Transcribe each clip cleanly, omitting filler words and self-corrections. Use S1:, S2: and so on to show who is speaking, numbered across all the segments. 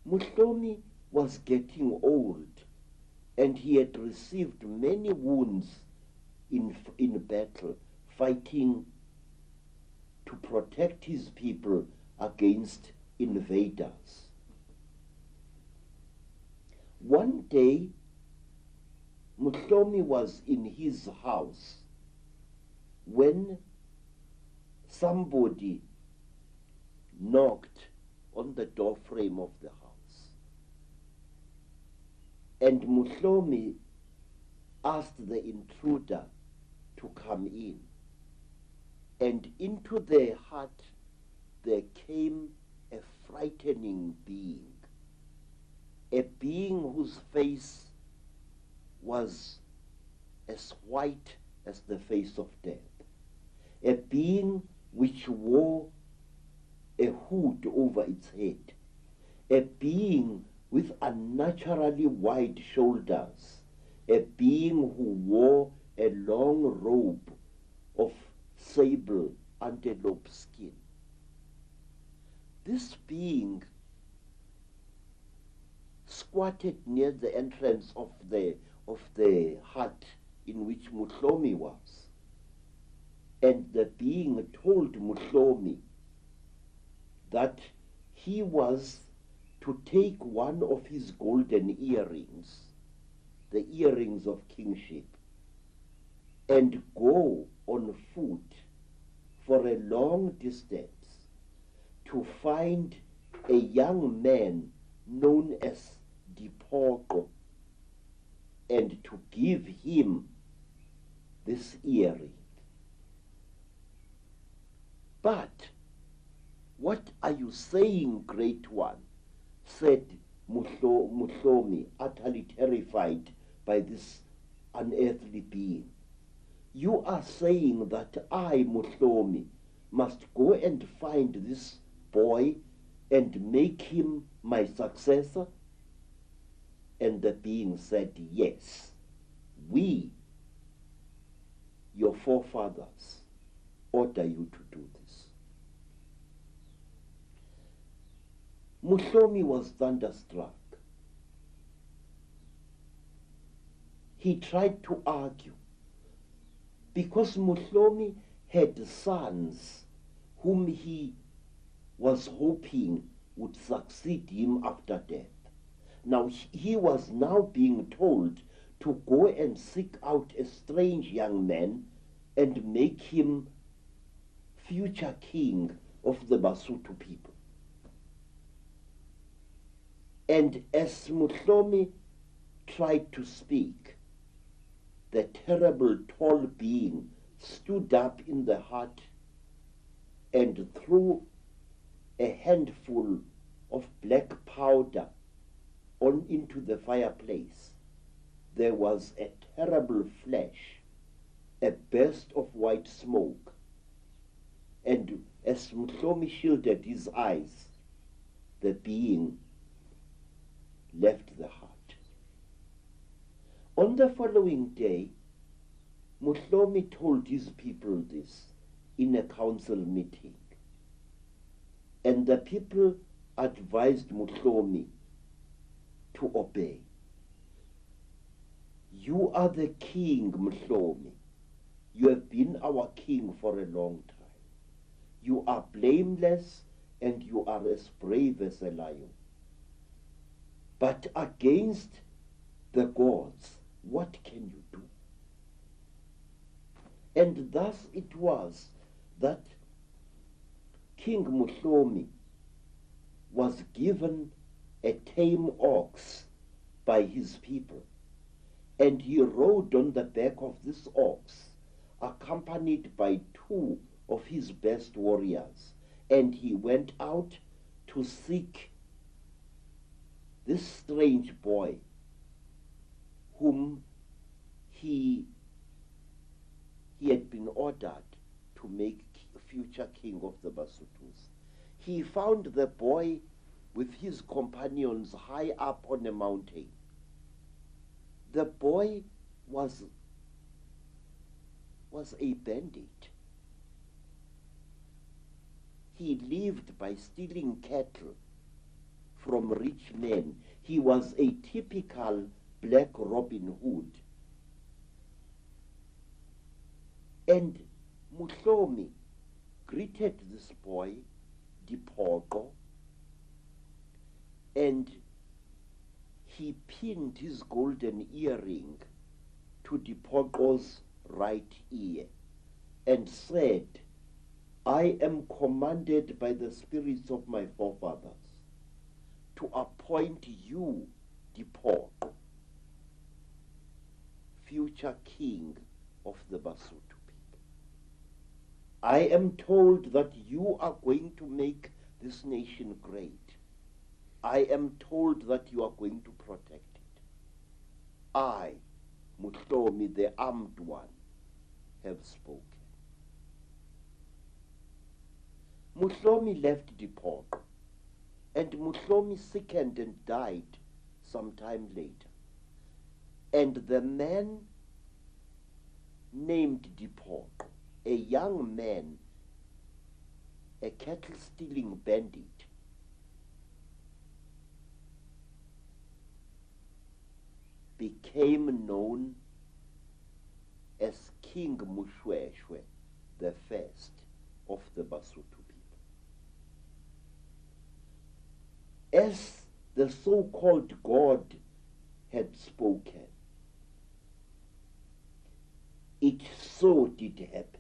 S1: Mutlomi was getting old, and he had received many wounds in battle, fighting to protect his people against invaders. One day, Mutlomi was in his house when somebody knocked on the door frame of the house. And Mutlomi asked the intruder to come in. And into their hut there came a frightening being, a being whose face was as white as the face of death, a being which wore a hood over its head, a being with unnaturally wide shoulders, a being who wore a long robe of sable antelope skin. This being squatted near the entrance of the hut in which Mutlomi was, and the being told Mutlomi that he was to take one of his golden earrings, the earrings of kingship, and go on foot for a long distance to find a young man known as Dipoko, and to give him this earring. But what are you saying, Great One? Said Mutlomi, utterly terrified by this unearthly being. You are saying that I, Mutlomi, must go and find this boy and make him my successor? And the being said, yes, we, your forefathers, order you to do this. Mutlomi was thunderstruck. He tried to argue, because Mutlomi had sons whom he was hoping would succeed him after death. Now he was now being told to go and seek out a strange young man and make him future king of the Basotho people. And as Mutlomi tried to speak, the terrible tall being stood up in the hut and threw a handful of black powder on into the fireplace. There was a terrible flash, a burst of white smoke, and as Mutlomi shielded his eyes, the being left the hut. On the following day, Mutlomi told his people this in a council meeting, and the people advised Mutlomi to obey. You are the king, Mutlomi. You have been our king for a long time. You are blameless and you are as brave as a lion. But against the gods, what can you do? And thus it was that King Mutlomi was given a tame ox by his people, and he rode on the back of this ox, accompanied by 2 of his best warriors, and he went out to seek this strange boy whom he had been ordered to make future king of the Basothos. He found the boy with his companions high up on a mountain. The boy was a bandit. He lived by stealing cattle from rich men. He was a typical black Robin Hood. And Mutlomi greeted this boy, Dipoko, and he pinned his golden earring to Dipoko's right ear and said, I am commanded by the spirits of my forefathers to appoint you, Dipoko, future king of the Basotho people. I am told that you are going to make this nation great. I am told that you are going to protect it. I, Mutlomi, the armed one, have spoken. Mutlomi left Dipoko, and Mutlomi sickened and died some time later. And the man named Dipoko, a young man, a cattle-stealing bandit, became known as King Mushweshwe, the first of the Basotho people. As the so-called God had spoken, it so did happen.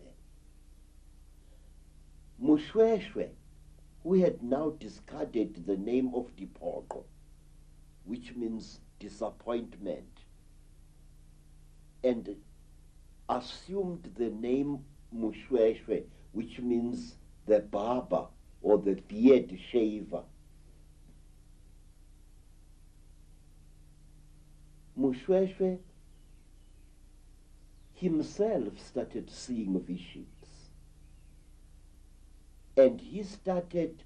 S1: Mushweshwe, who had now discarded the name of Dipoko, which means disappointment, and assumed the name Mushweshwe, which means the barber or the beard shaver. Mushweshwe himself started seeing visions, and he started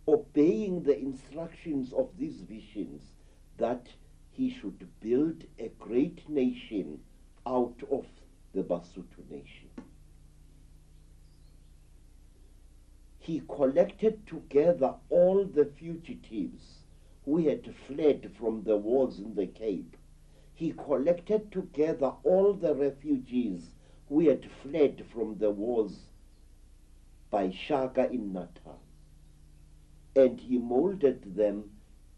S1: obeying the instructions of these visions that he should build a great nation out of the Basotho nation. He collected together all the fugitives who had fled from the wars in the Cape. He collected together all the refugees who had fled from the wars by Shaka in Natal, and he molded them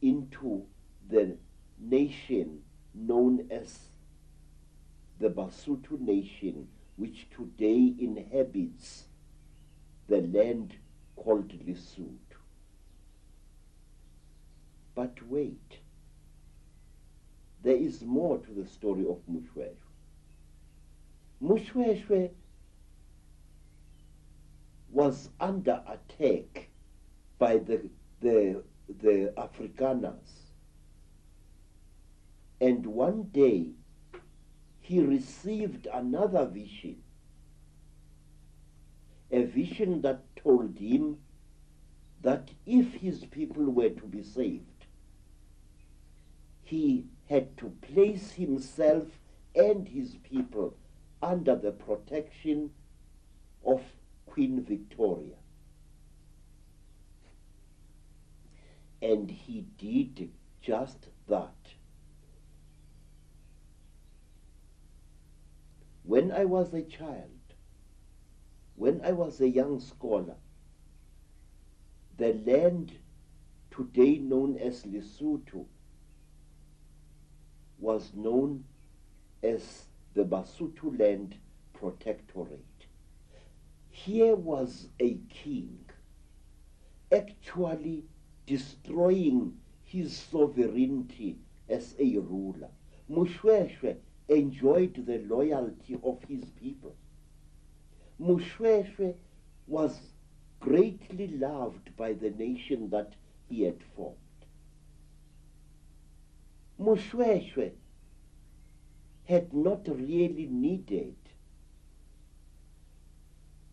S1: into the nation known as the Basotho nation, which today inhabits the land called Lesotho. But wait, there is more to the story of Mushweshwe. Mushweshwe was under attack by the Afrikaners. And one day, he received another vision, a vision that told him that if his people were to be saved, he had to place himself and his people under the protection of Queen Victoria. And he did just that. When I was a child, when I was a young scholar, the land today known as Lesotho was known as the Basotho Land Protectorate. Here was a king actually destroying his sovereignty as a ruler. Mushweshwe enjoyed the loyalty of his people. Mushweshwe was greatly loved by the nation that he had formed. Mushweshwe had not really needed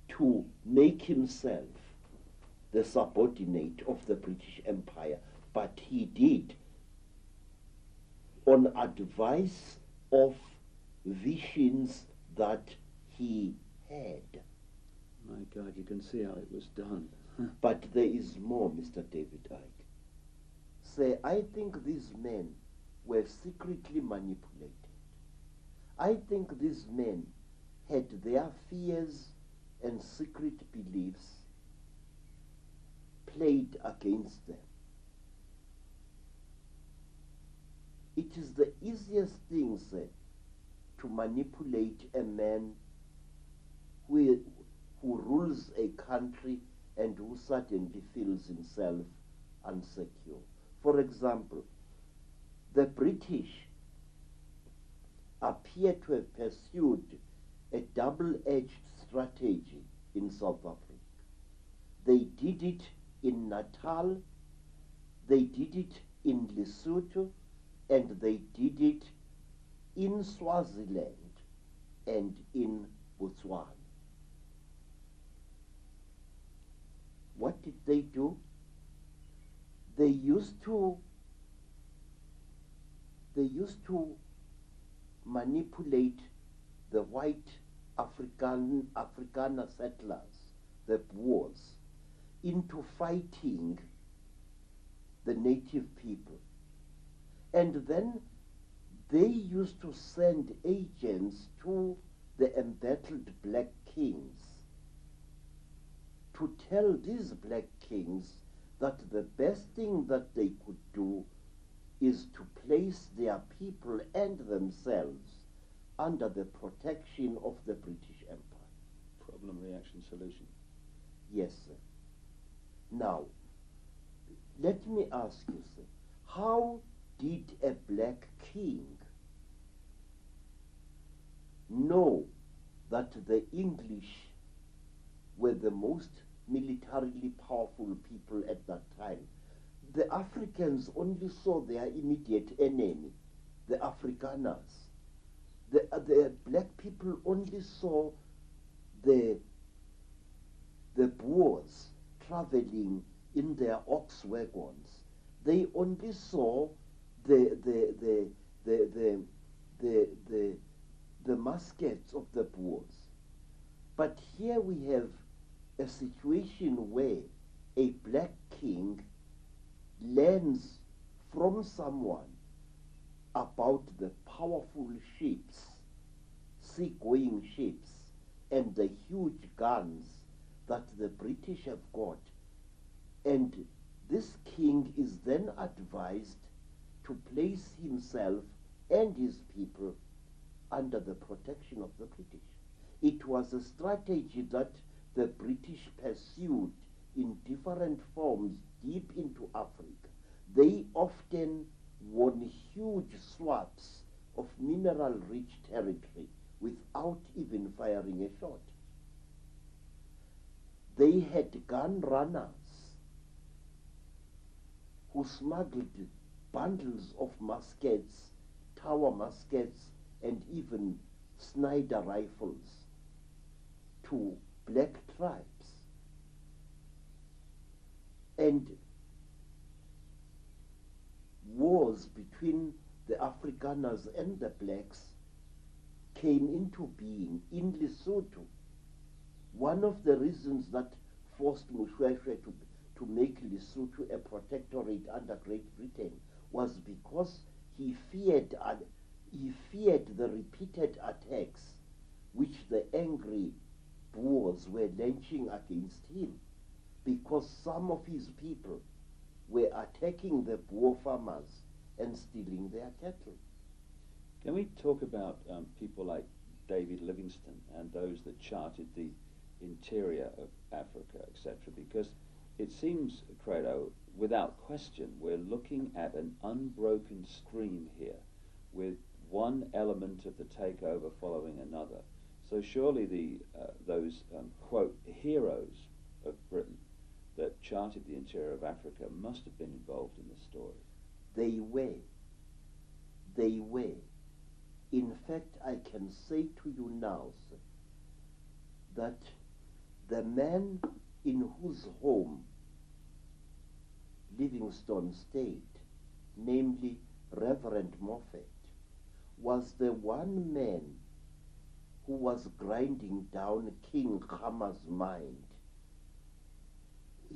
S1: to make himself the subordinate of the British Empire, but he did on advice of visions that he had.
S2: My God, you can see how it was done.
S1: But there is more, Mr. David Icke. say, I think these men were secretly manipulated. I think these men had their fears and secret beliefs played against them. It is the easiest thing, sir, to manipulate a man who rules a country and who suddenly feels himself unsecure. For example, the British appear to have pursued a double-edged strategy in South Africa. They did it in Natal, they did it in Lesotho, and they did it in Swaziland and in Botswana. What did they do? They used to manipulate the white Afrikaner settlers, the Boers, into fighting the native people. And then they used to send agents to the embattled black kings to tell these black kings that the best thing that they could do is to place their people and themselves under the protection of the British Empire.
S2: Problem, reaction, solution.
S1: Yes, sir. Now, let me ask you, sir, how did a black king know that the English were the most militarily powerful people at that time? The Africans only saw their immediate enemy, the Afrikaners. The black people only saw the Boers traveling in their ox wagons. They only saw the muskets of the Boers. But here we have a situation where a black king learns from someone about the powerful ships, sea-going ships, and the huge guns that the British have got. And this king is then advised to place himself and his people under the protection of the British. It was a strategy that the British pursued in different forms deep into Africa. They often won huge swaths of mineral-rich territory without even firing a shot. They had gun runners who smuggled bundles of muskets, tower muskets, and even Snider rifles to black tribes. And wars between the Afrikaners and the blacks came into being in Lesotho. One of the reasons that forced Moshoeshoe to make Lesotho a protectorate under Great Britain was because he feared the repeated attacks which the angry Boers were launching against him, because some of his people were attacking the Boer farmers and stealing their cattle.
S2: Can we talk about people like David Livingstone and those that charted the interior of Africa, etc.? Because it seems, Credo, without question, we're looking at an unbroken stream here, with one element of the takeover following another. So surely those, quote, heroes of Britain that charted the interior of Africa must have been involved in this story.
S1: They were. They were. In fact, I can say to you now, sir, that the man in whose home Livingstone stayed, namely Reverend Moffat, was the one man who was grinding down King Khama's mind.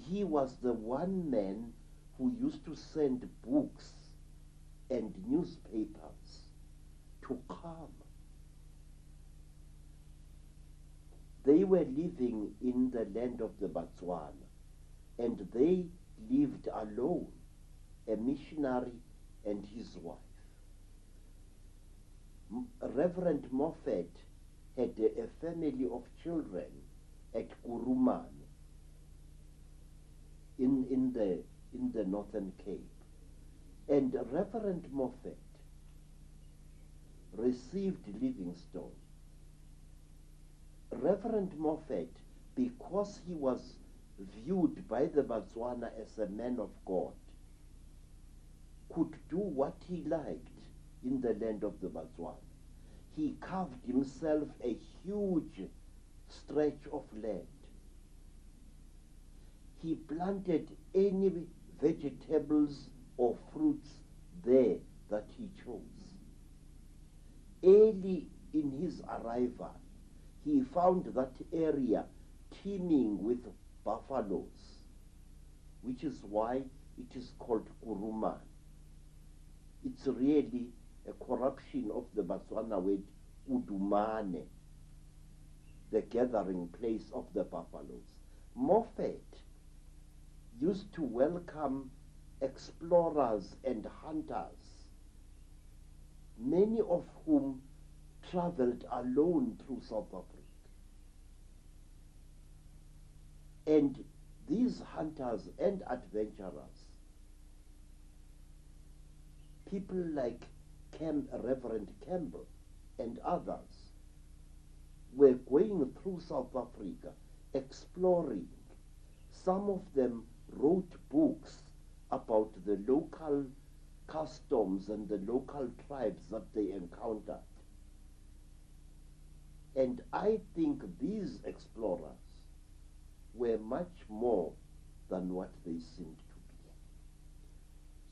S1: He was the one man who used to send books and newspapers to come. They were living in the land of the Botswana, and they lived alone, a missionary and his wife. Reverend Moffat had a family of children at Kuruman in the Northern Cape. And Reverend Moffat received Livingstone. Reverend Moffat, because he was viewed by the Botswana as a man of God, could do what he liked in the land of the Botswana. He carved himself a huge stretch of land. He planted any vegetables or fruits there that he chose. Early in his arrival, he found that area teeming with buffaloes, which is why it is called Kuruman. It's really a corruption of the Botswana word Udumane, the gathering place of the buffaloes. Moffat used to welcome explorers and hunters, many of whom traveled alone through South Africa. And these hunters and adventurers, people like Reverend Campbell and others, were going through South Africa, exploring. Some of them wrote books about the local customs and the local tribes that they encountered. And I think these explorers were much more than what they seemed to be.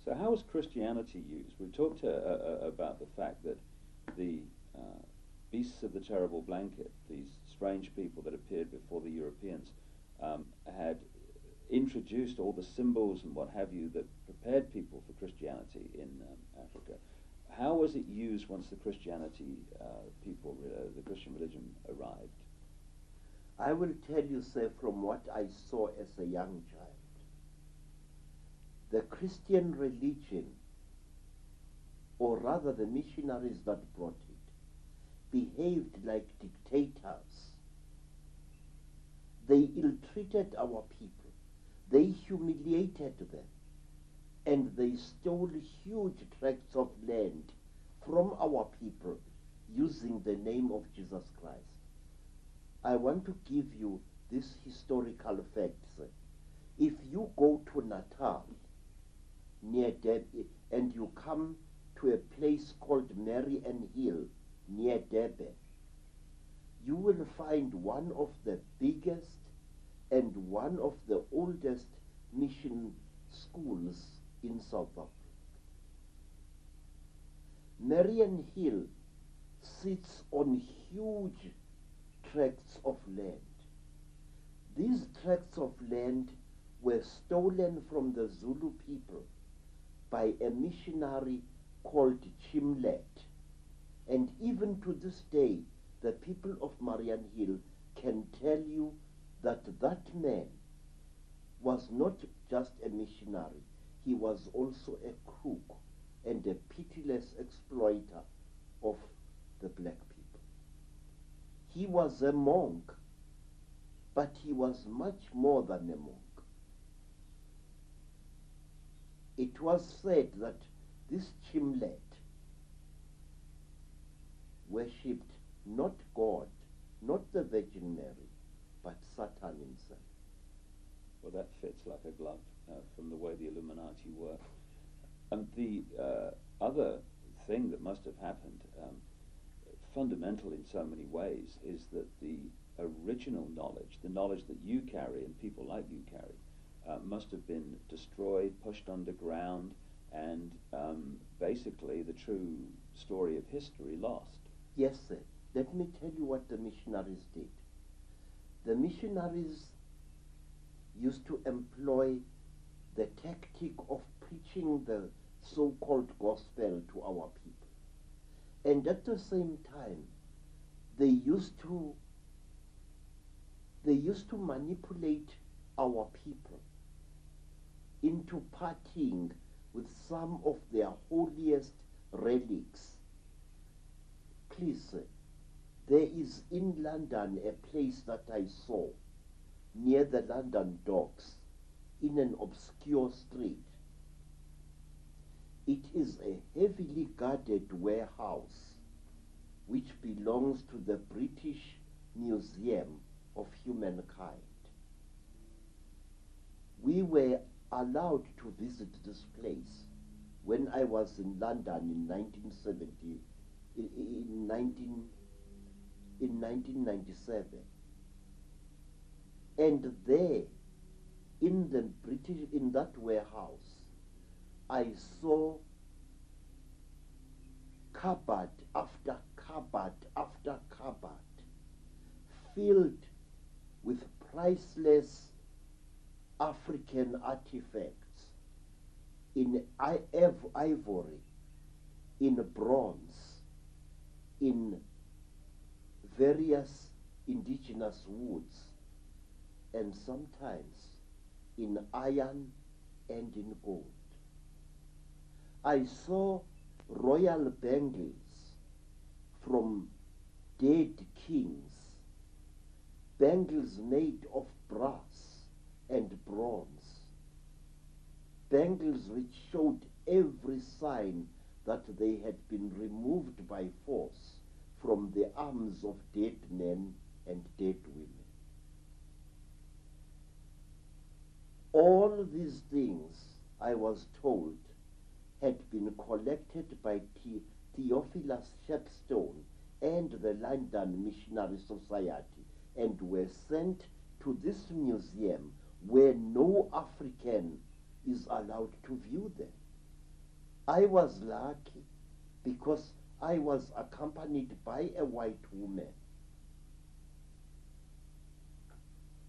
S2: So how was Christianity used? We talked about the fact that the beasts of the terrible blanket, these strange people that appeared before the Europeans, had introduced all the symbols and what have you that prepared people for Christianity in Africa. How was it used once the Christianity the Christian religion arrived?
S1: I will tell you, sir, from what I saw as a young child, the Christian religion, or rather the missionaries that brought it, behaved like dictators. They ill-treated our people. They humiliated them. And they stole huge tracts of land from our people using the name of Jesus Christ. I want to give you this historical facts. If you go to Natal, near Durban, and you come to a place called Marian Hill, near Durban, you will find one of the biggest and one of the oldest mission schools in South Africa. Marian Hill sits on huge tracts of land. These tracts of land were stolen from the Zulu people by a missionary called Chimlet. And even to this day, the people of Marian Hill can tell you that that man was not just a missionary, he was also a crook and a pitiless exploiter of the black people. He was a monk, but he was much more than a monk. It was said that this Chimlet worshipped not God, not the Virgin Mary, but Satan himself.
S2: Well, that fits like a glove from the way the Illuminati work. And the other thing that must have happened, fundamental in so many ways, is that the original knowledge, the knowledge that you carry and people like you carry, must have been destroyed, pushed underground, and basically the true story of history lost.
S1: Yes, sir. Let me tell you what the missionaries did. The missionaries used to employ the tactic of preaching the so-called gospel to our people. And at the same time, they used to manipulate our people into partying with some of their holiest relics. Please, there is in London a place that I saw near the London Docks in an obscure street. It is a heavily guarded warehouse which belongs to the British Museum of Humankind. We were allowed to visit this place when I was in London in 1997. And there, in that warehouse, I saw cupboard after cupboard after cupboard filled with priceless African artifacts in ivory, in bronze, in various indigenous woods, and sometimes in iron and in gold. I saw royal bangles from dead kings, bangles made of brass and bronze, bangles which showed every sign that they had been removed by force from the arms of dead men and dead women. All these things, I was told, had been collected by Theophilus Shepstone and the London Missionary Society and were sent to this museum where no African is allowed to view them. I was lucky because I was accompanied by a white woman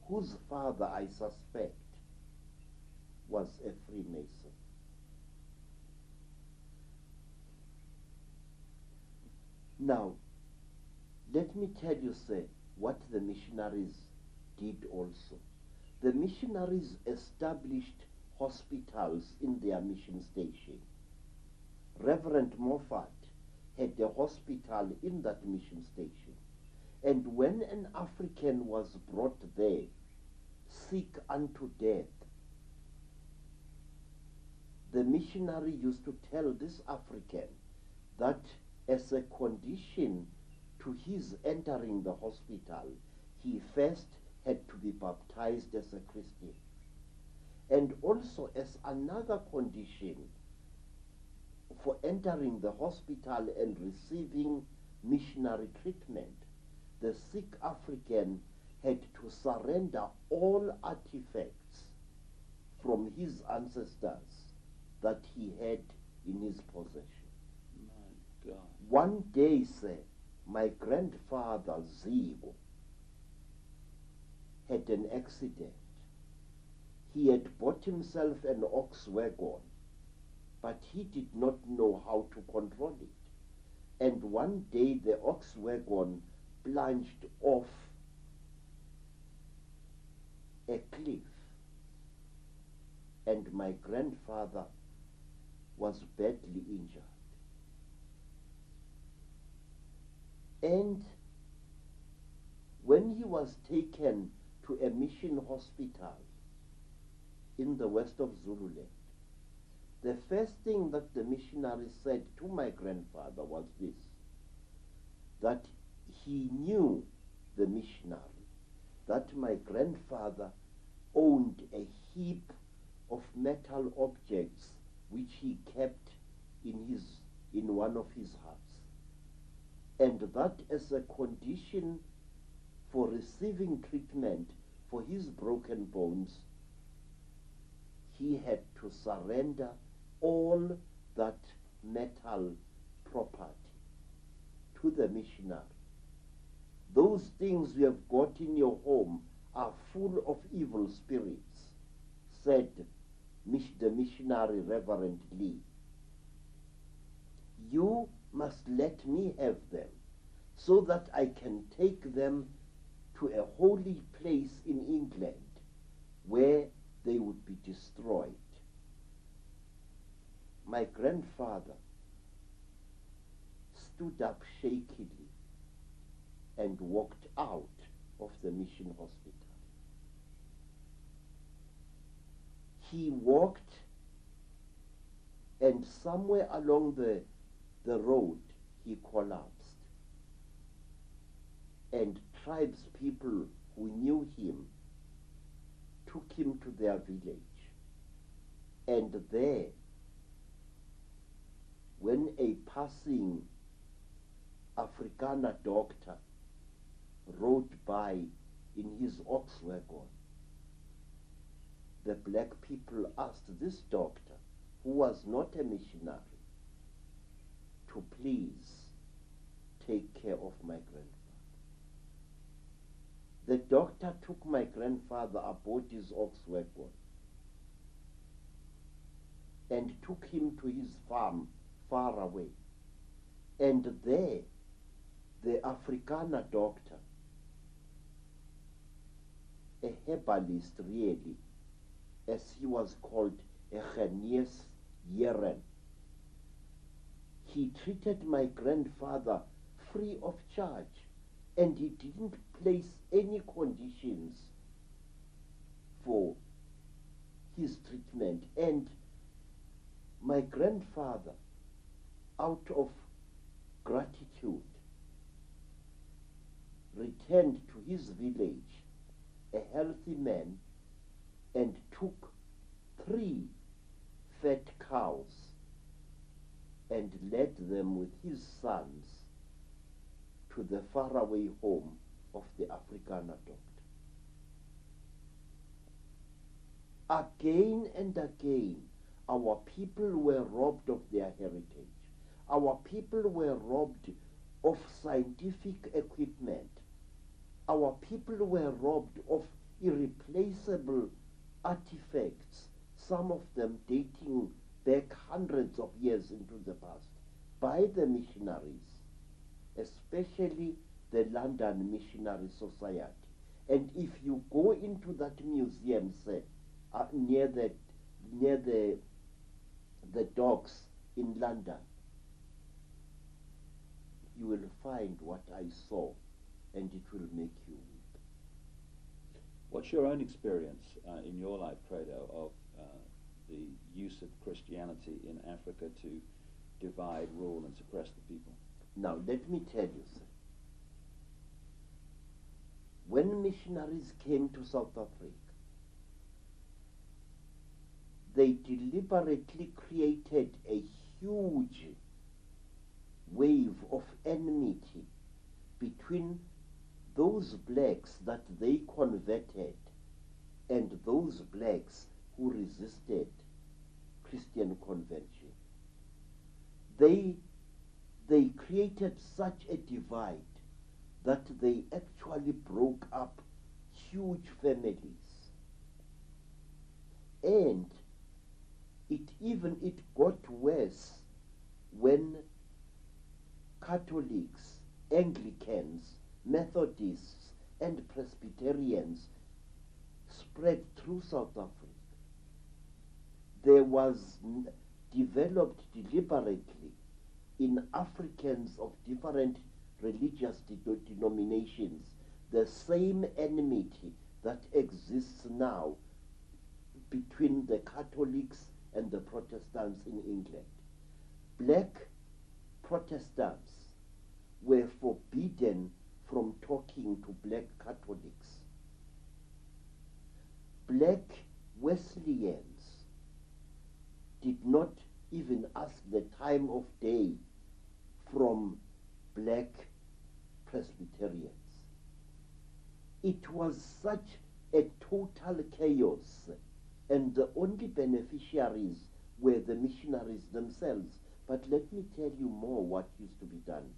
S1: whose father, I suspect, was a Freemason. Now, let me tell you, sir, what the missionaries did also. The missionaries established hospitals in their mission station. Reverend Moffat had a hospital in that mission station. And when an African was brought there, sick unto death, the missionary used to tell this African that as a condition to his entering the hospital, he first had to be baptized as a Christian. And also as another condition for entering the hospital and receiving missionary treatment, the sick African had to surrender all artifacts from his ancestors that he had in his possession.
S2: My God.
S1: One day, sir, my grandfather, Zigo, had an accident. He had bought himself an ox wagon, but he did not know how to control it. And one day the ox wagon plunged off a cliff, and my grandfather was badly injured. And when he was taken to a mission hospital in the west of Zululand, the first thing that the missionary said to my grandfather was this, that he knew, the missionary, that my grandfather owned a heap of metal objects which he kept in one of his huts, and that as a condition for receiving treatment for his broken bones, he had to surrender all that metal property to the missionary. Those things you have got in your home are full of evil spirits, said the missionary Reverend Lee, you must let me have them so that I can take them to a holy place in England where they would be destroyed. My grandfather stood up shakily and walked out of the mission hospital. He walked, and somewhere along the road he collapsed. And tribespeople who knew him took him to their village. And there, when a passing Afrikaner doctor rode by in his ox wagon, the black people asked this doctor, who was not a missionary, to please take care of my grandfather. The doctor took my grandfather aboard his ox wagon and took him to his farm far away. And there, the Afrikaner doctor, a herbalist really, as he was called, a Genees Jeren, he treated my grandfather free of charge, and he didn't place any conditions for his treatment. And my grandfather, out of gratitude, returned to his village, a healthy man, and took 3 fat cows and led them with his sons to the faraway home of the Afrikaner doctor. Again and again, our people were robbed of their heritage. Our people were robbed of scientific equipment. Our people were robbed of irreplaceable artifacts, some of them dating back hundreds of years into the past, by the missionaries, especially the London Missionary Society. And if you go into that museum, say, near the docks in London, you will find what I saw, and it will make you weep.
S2: What's your own experience in your life, Credo, of the use of Christianity in Africa to divide, rule, and suppress the people?
S1: Now, let me tell you, sir. When missionaries came to South Africa, they deliberately created a huge wave of enmity between those blacks that they converted and those blacks who resisted Christian conversion. They created such a divide that they actually broke up huge families. And it got worse when Catholics, Anglicans, Methodists, and Presbyterians spread through South Africa. There was developed deliberately in Africans of different religious denominations the same enmity that exists now between the Catholics and the Protestants in England. Black Protestants were forbidden from talking to black Catholics. Black Wesleyans did not even ask the time of day from black Presbyterians. It was such a total chaos, and the only beneficiaries were the missionaries themselves. But let me tell you more what used to be done.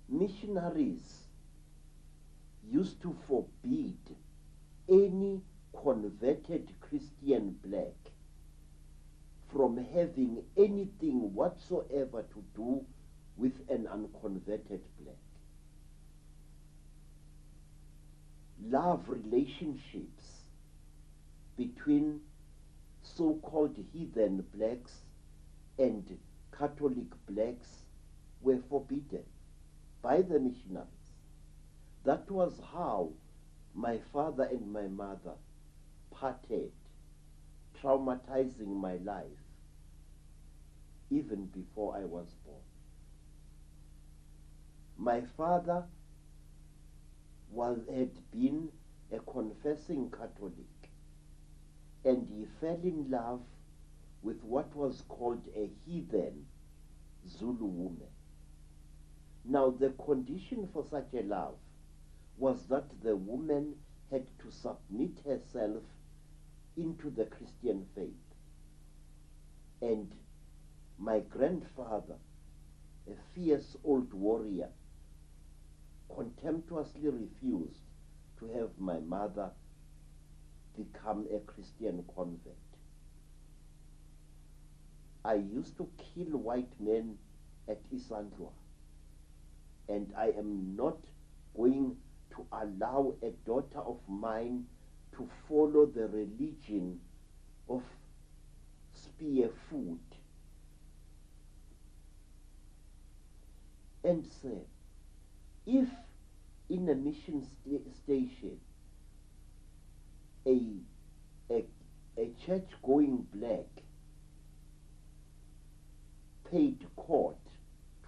S1: Missionaries used to forbid any converted Christian black from having anything whatsoever to do with an unconverted black. Love relationships between so-called heathen blacks and Catholic blacks were forbidden by the missionaries. That was how my father and my mother parted, traumatizing my life even before I was born. My father had been a confessing Catholic, and he fell in love with what was called a heathen Zulu woman. Now, the condition for such a love was that the woman had to submit herself into the Christian faith. And my grandfather, a fierce old warrior, contemptuously refused to have my mother become a Christian convert. I used to kill white men at Isandlwa, and I am not going to allow a daughter of mine to follow the religion of spear food. And sir, if in a mission station a church-going black paid court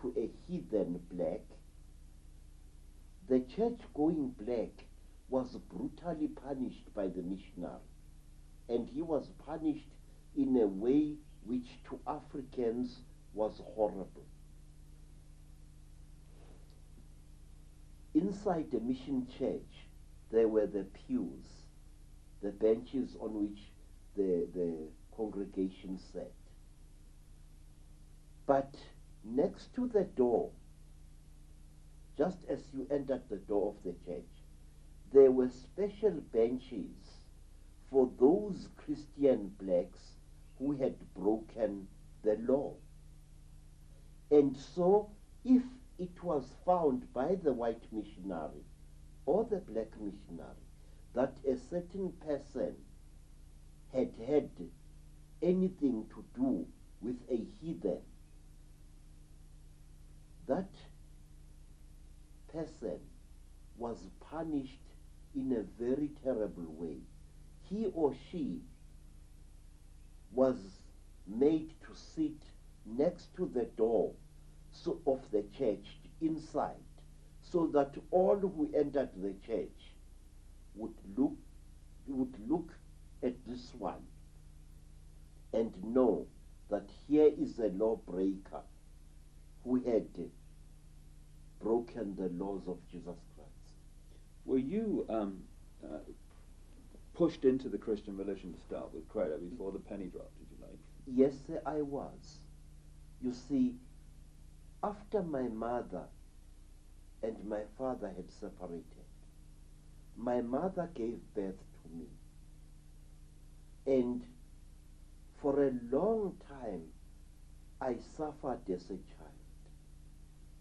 S1: to a heathen black, the church-going black was brutally punished by the missionary, and he was punished in a way which to Africans was horrible. Inside the mission church, there were the pews, the benches on which the congregation sat. But next to the door, just as you entered the door of the church, there were special benches for those Christian blacks who had broken the law. And so, if it was found by the white missionary or the black missionary that a certain person had had anything to do with a heathen, that person was punished in a very terrible way. He or she was made to sit next to the door of the church inside, so that all who entered the church would look at this one and know that here is a lawbreaker who had broken the laws of Jesus Christ.
S2: Were you pushed into the Christian religion to start with, Credo, before the penny dropped, if you like?
S1: Yes, sir, I was. You see, after my mother and my father had separated, my mother gave birth to me. And for a long time, I suffered as a child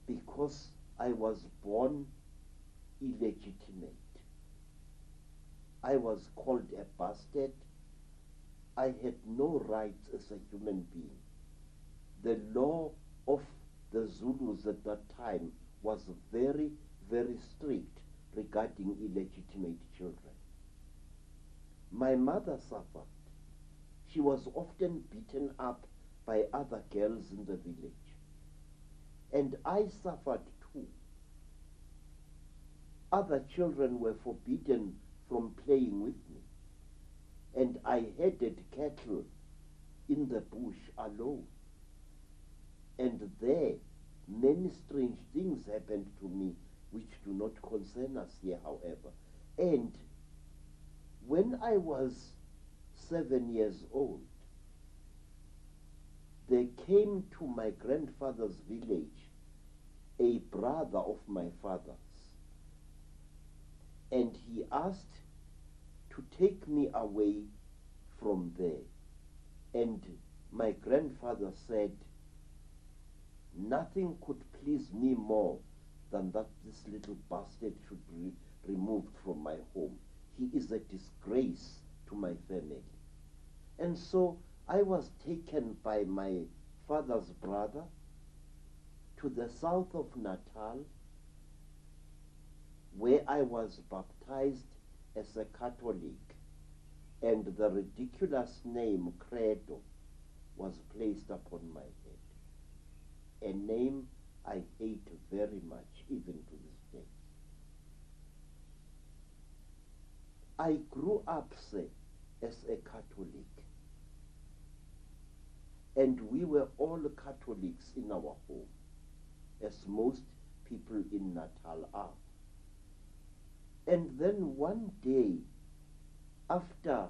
S1: because I was born illegitimate. I was called a bastard. I had no rights as a human being. The law of the Zulus at that time was very, very strict regarding illegitimate children. My mother suffered. She was often beaten up by other girls in the village. And I suffered too. Other children were forbidden from playing with me. And I herded cattle in the bush alone. And there, many strange things happened to me which do not concern us here, however. And when I was 7 years old, there came to my grandfather's village a brother of my father's, and he asked to take me away from there. And my grandfather said, nothing could please me more than that this little bastard should be removed from my home. He is a disgrace to my family. And so I was taken by my father's brother to the south of Natal, where I was baptized as a Catholic, and the ridiculous name Credo was placed upon my head, a name I hate very much even to this day. I grew up, say, as a Catholic, and we were all Catholics in our home, as most people in Natal are. And then one day, after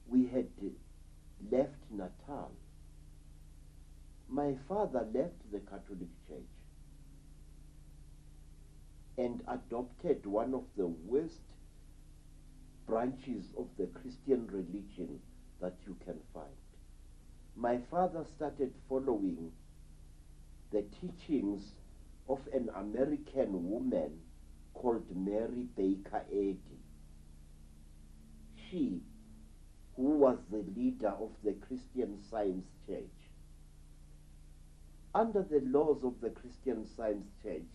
S1: we had left Natal, my father left the Catholic Church and adopted one of the worst branches of the Christian religion that you can find. My father started following the teachings of an American woman called Mary Baker Eddy. She, who was the leader of the Christian Science Church. Under the laws of the Christian Science Church,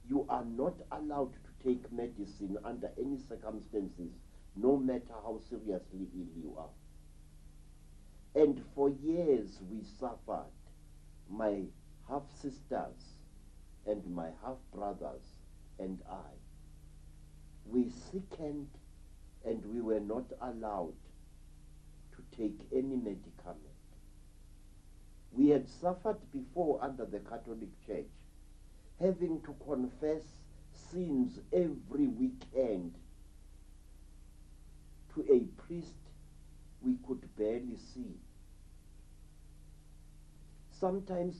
S1: you are not allowed to take medicine under any circumstances, no matter how seriously ill you are. And for years we suffered, my half-sisters and my half-brothers and I. We sickened and we were not allowed to take any medicament. We had suffered before under the Catholic Church, having to confess sins every weekend to a priest we could barely see. Sometimes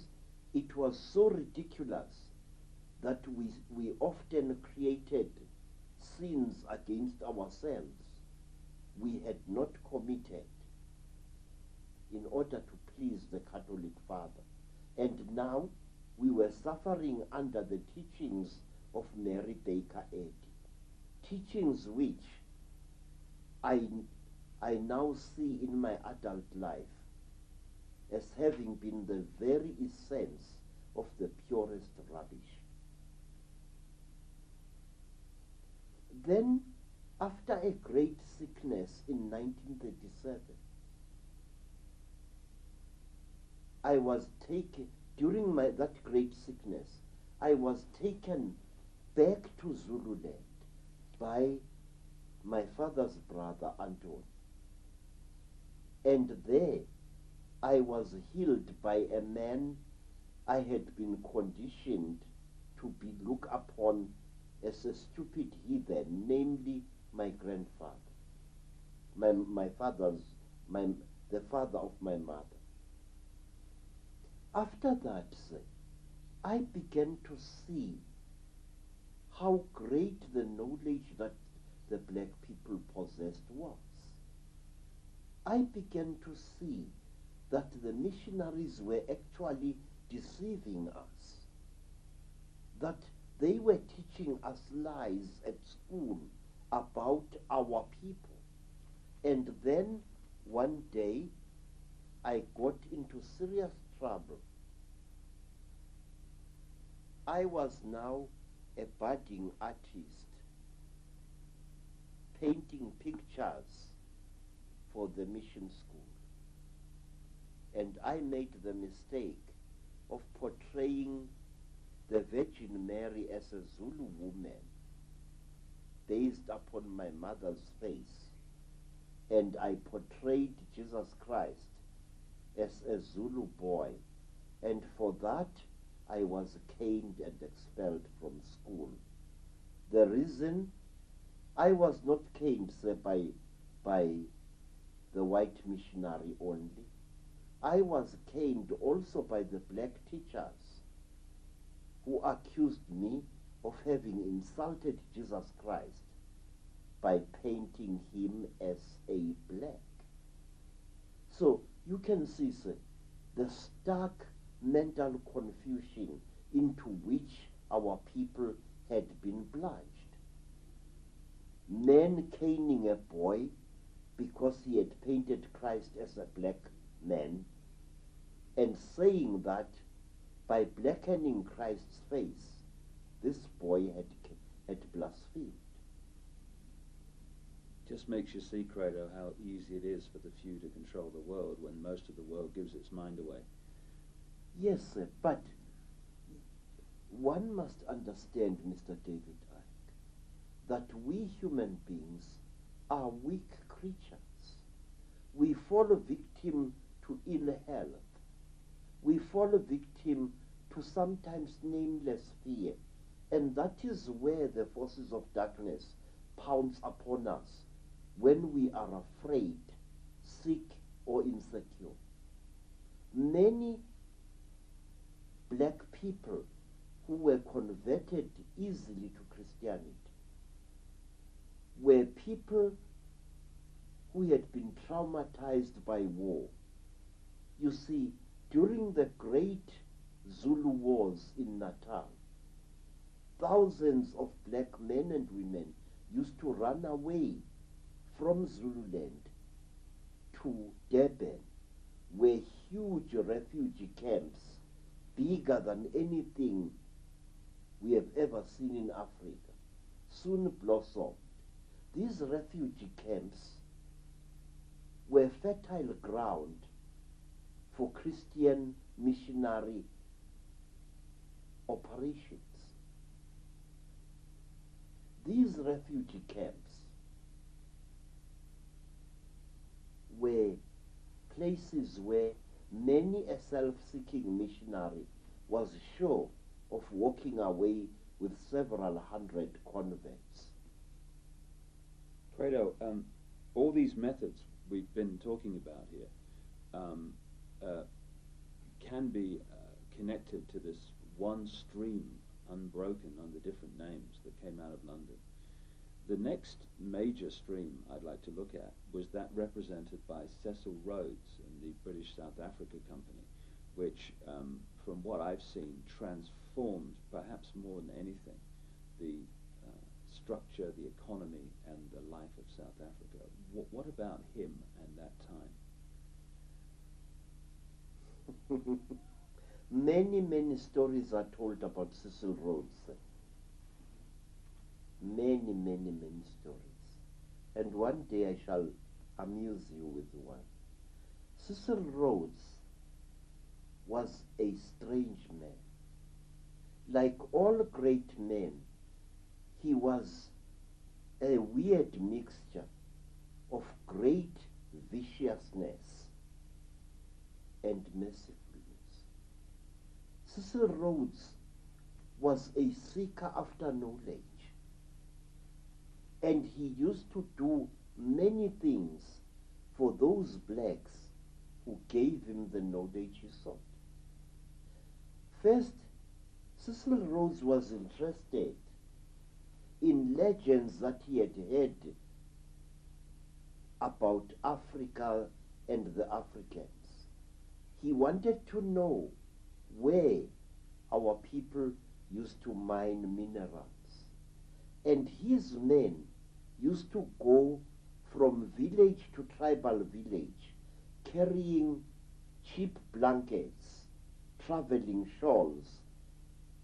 S1: it was so ridiculous that we often created sins against ourselves we had not committed in order to please the Catholic Father. And now we were suffering under the teachings of Mary Baker Eddy, teachings which I now see in my adult life as having been the very essence of the purest rubbish. Then, after a great sickness in 1937, I was taken, during that great sickness, I was taken back to Zululand by my father's brother, Anton. And there, I was healed by a man I had been conditioned to be looked upon as a stupid heathen, namely my grandfather, the father of my mother. After that, I began to see how great the knowledge that the black people possessed was. I began to see that the missionaries were actually deceiving us, that they were teaching us lies at school about our people. And then one day I got into serious trouble. I was now a budding artist, painting pictures for the mission school. And I made the mistake of portraying the Virgin Mary as a Zulu woman based upon my mother's face, and I portrayed Jesus Christ as a Zulu boy, and for that I was caned and expelled from school. The reason I was not caned by the white missionary only, I was caned also by the black teachers who accused me of having insulted Jesus Christ by painting him as a black. So you can see, sir, the stark mental confusion into which our people had been plunged. Men caning a boy because he had painted Christ as a black man, and saying that by blackening Christ's face, this boy had blasphemed.
S2: Just makes you see, Credo, how easy it is for the few to control the world when most of the world gives its mind away.
S1: Yes, sir, but one must understand, Mr. David Icke, that we human beings are weak creatures. We fall victim to ill health. We fall victim to sometimes nameless fear. And that is where the forces of darkness pounce upon us when we are afraid, sick, or insecure. Many black people who were converted easily to Christianity were people who had been traumatized by war. You see, during the great Zulu wars in Natal, thousands of black men and women used to run away from Zululand to Durban, where huge refugee camps, bigger than anything we have ever seen in Africa, soon blossomed. These refugee camps were fertile ground for Christian missionary operations. These refugee camps were places where many a self-seeking missionary was sure of walking away with several hundred converts.
S2: Credo, all these methods we've been talking about here can be connected to this one stream, unbroken under different names, that came out of London. The next major stream I'd like to look at was that represented by Cecil Rhodes and the British South Africa Company, which, from what I've seen, transformed, perhaps more than anything, the structure, the economy, and the life of South Africa. What about him and that time?
S1: Many stories are told about Cecil Rhodes. Many stories. And one day I shall amuse you with one. Cecil Rhodes was a strange man. Like all great men, he was a weird mixture of great viciousness and mercifulness. Cecil Rhodes was a seeker after knowledge, and he used to do many things for those blacks who gave him the knowledge he sought. First, Cecil Rhodes was interested in legends that he had heard about Africa and the Africans. He wanted to know where our people used to mine minerals. And his men used to go from village to tribal village, carrying cheap blankets, traveling shawls,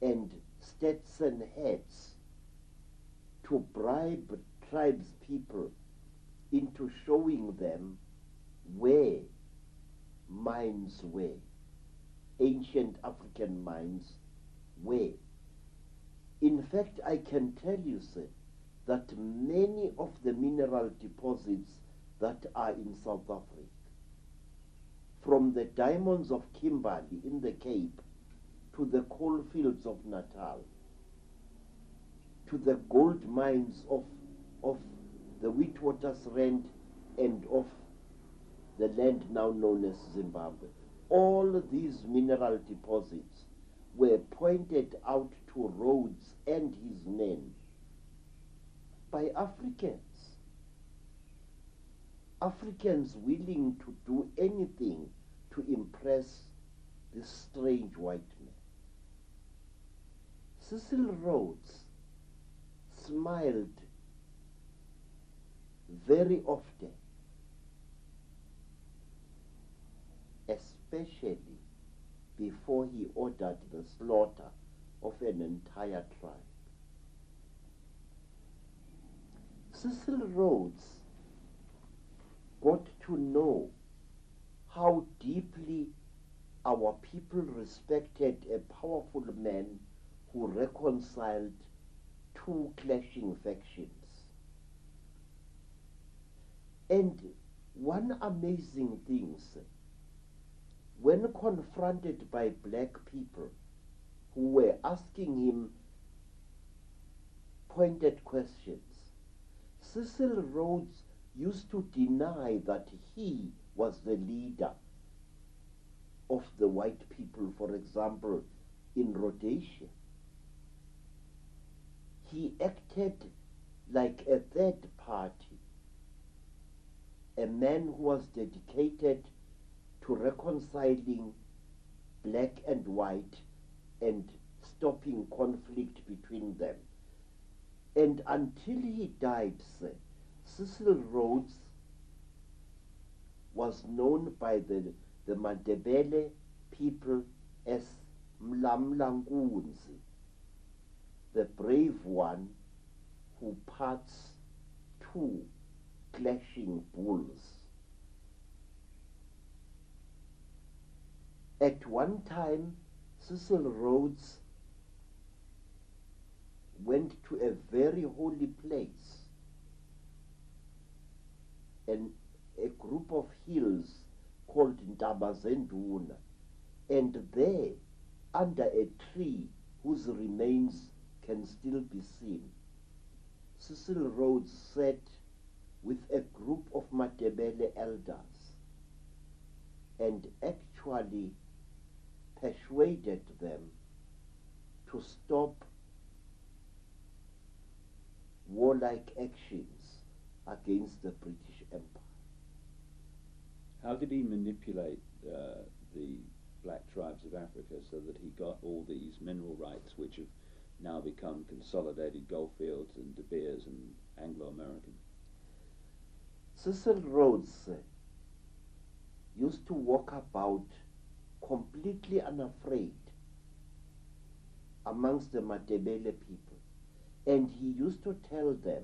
S1: and Stetson hats to bribe tribespeople into showing them where mines were, ancient African mines were. In fact, I can tell you, sir, that many of the mineral deposits that are in South Africa, from the diamonds of Kimberley in the Cape, to the coal fields of Natal, to the gold mines of the Witwatersrand and of the land now known as Zimbabwe. All these mineral deposits were pointed out to Rhodes and his men by Africans. Africans willing to do anything to impress this strange white man. Cecil Rhodes smiled very often, especially before he ordered the slaughter of an entire tribe. Cecil Rhodes got to know how deeply our people respected a powerful man who reconciled two clashing factions. And one amazing thing, when confronted by black people who were asking him pointed questions, Cecil Rhodes used to deny that he was the leader of the white people, for example, in Rhodesia. He acted like a third party, a man who was dedicated to reconciling black and white and stopping conflict between them. And until he died, Cecil Rhodes was known by the Mandebele people as Mlamlankunzi, the brave one who parts two clashing bulls. At one time, Cecil Rhodes went to a very holy place, and a group of hills called Ntabazenduna, and there, under a tree whose remains can still be seen, Cecil Rhodes sat with a group of Matebele elders and actually persuaded them to stop warlike actions against the British Empire.
S2: How did he manipulate the black tribes of Africa so that he got all these mineral rights, which have now become consolidated goldfields and De Beers and Anglo-American?
S1: Cecil Rhodes used to walk about completely unafraid amongst the Matebele people, and he used to tell them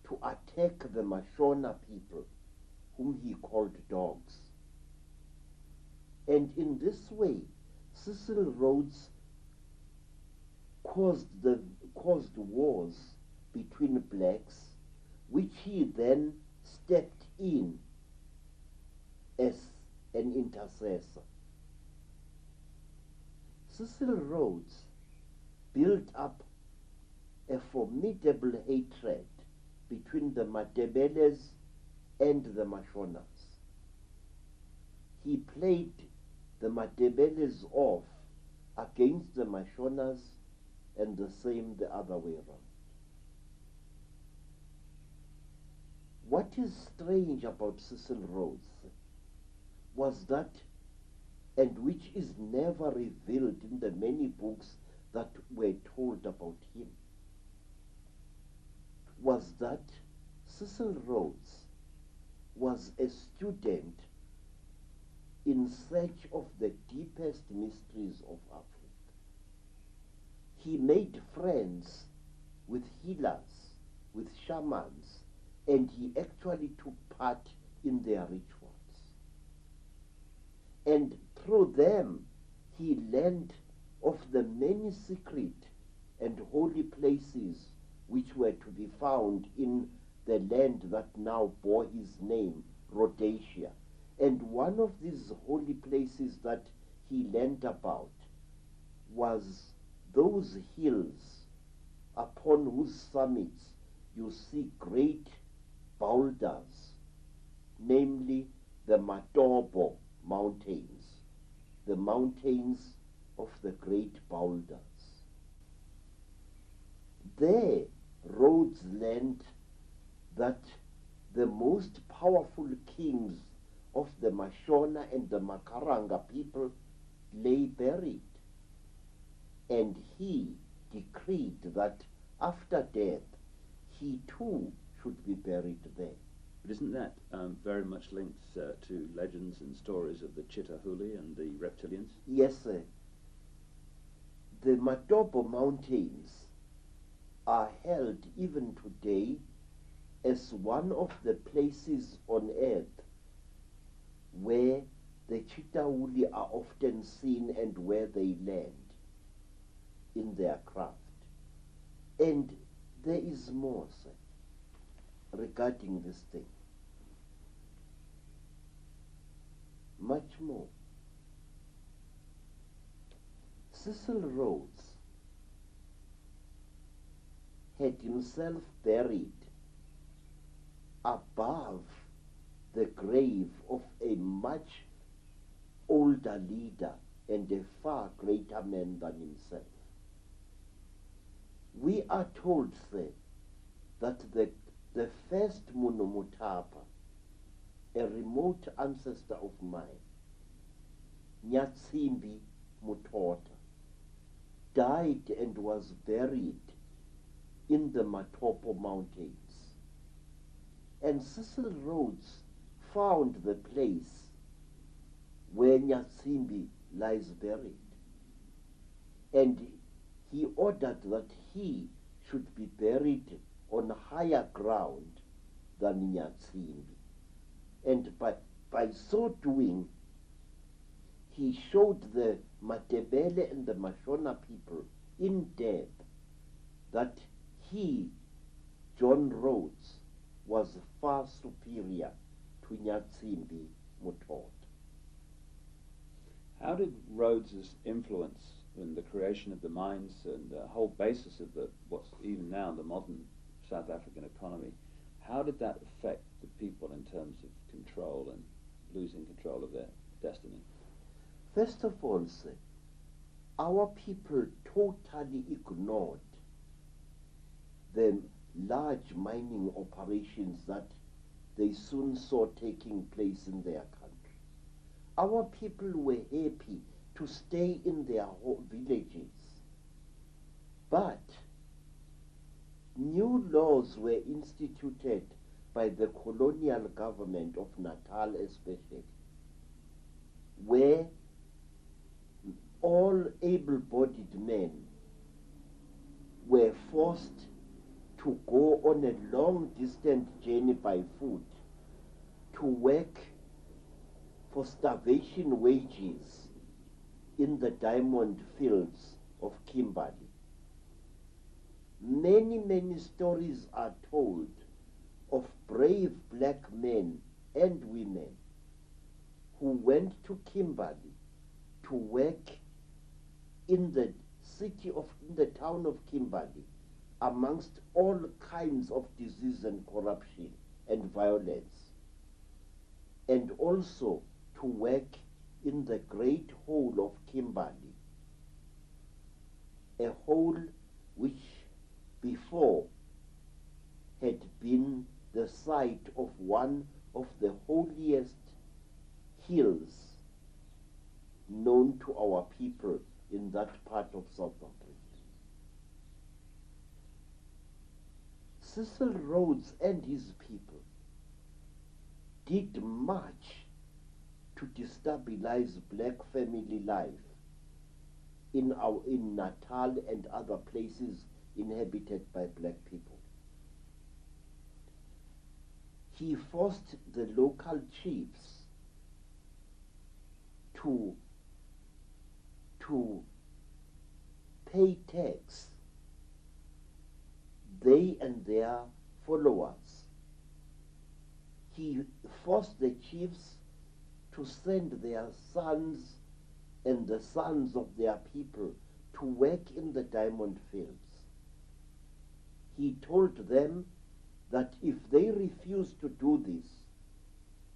S1: to attack the Mashona people, whom he called dogs. And in this way, Cecil Rhodes caused wars between blacks, which he then stepped in as an intercessor. Cecil Rhodes built up a formidable hatred between the Matebeles and the Mashonas. He played the Matebeles off against the Mashonas, and the same the other way around. What is strange about Cecil Rhodes was that, and which is never revealed in the many books that were told about him, was that Cecil Rhodes was a student in search of the deepest mysteries of Africa. He made friends with healers, with shamans, and he actually took part in their rituals. And through them, he learned of the many secret and holy places which were to be found in the land that now bore his name, Rhodesia. And one of these holy places that he learned about was those hills upon whose summits you see great boulders, namely the Matobo Mountains, the mountains of the great boulders. There, Rhodes learned that the most powerful kings of the Mashona and the Makaranga people lay buried. And he decreed that after death, he too should be buried there.
S2: But isn't that very much linked to legends and stories of the Chitahuli and the reptilians?
S1: Yes, sir. The Matobo Mountains are held even today as one of the places on earth where the Chitahuli are often seen and where they land in their craft. And there is more, sir, regarding this thing. Much more. Cecil Rhodes had himself buried above the grave of a much older leader and a far greater man than himself. We are told, sir, that the first Munomutapa, a remote ancestor of mine, Nyatsimbi Mutota, died and was buried in the Matopo Mountains. And Cecil Rhodes found the place where Nyatsimbi lies buried. And he ordered that he should be buried on higher ground than Nyatsimbi. And by so doing, he showed the Matebele and the Mashona people in depth that he, John Rhodes, was far superior to Nyatsimbi Mutota.
S2: How did Rhodes's influence in the creation of the mines and the whole basis of what's even now the modern South African economy, how did that affect the people in terms of control and losing control of their destiny?
S1: First of all, sir, our people totally ignored the large mining operations that they soon saw taking place in their country. Our people were happy to stay in their villages, but new laws were instituted by the colonial government of Natal especially, where all able-bodied men were forced to go on a long-distance journey by foot to work for starvation wages in the diamond fields of Kimberley. Many, many stories are told of brave black men and women who went to Kimberley to work in the town of Kimberley amongst all kinds of disease and corruption and violence, and also to work in the great hole of Kimberley, a hole which before had been the site of one of the holiest hills known to our people in that part of South Africa. Cecil Rhodes and his people did much to destabilize black family life in Natal and other places inhabited by black people. He forced the local chiefs to pay tax, they and their followers. He forced the chiefs to send their sons and the sons of their people to work in the diamond fields. He told them that if they refused to do this,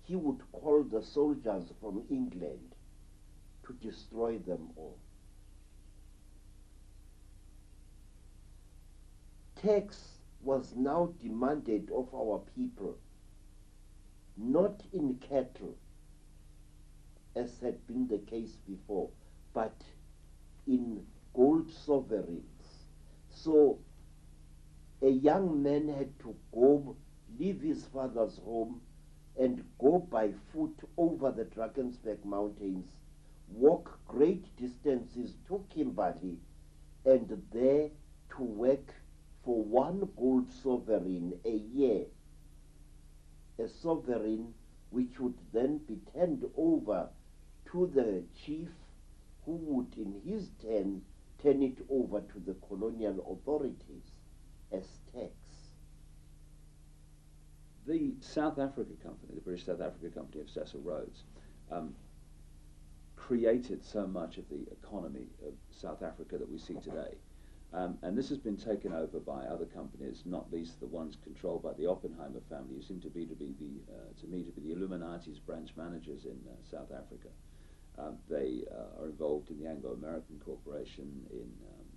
S1: he would call the soldiers from England to destroy them all. Tax was now demanded of our people not in cattle, as had been the case before, but in gold sovereigns. So a young man had to go, leave his father's home, and go by foot over the Drakensberg Mountains, walk great distances to Kimberley, and there to work for 1 gold sovereign a year, a sovereign which would then be turned over to the chief, who would in his turn turn it over to the colonial authorities as tax.
S2: The South Africa Company, the British South Africa Company of Cecil Rhodes, created so much of the economy of South Africa that we see today. And this has been taken over by other companies, not least the ones controlled by the Oppenheimer family, who seem to me to be the Illuminati's branch managers in South Africa. They are involved in the Anglo-American Corporation, in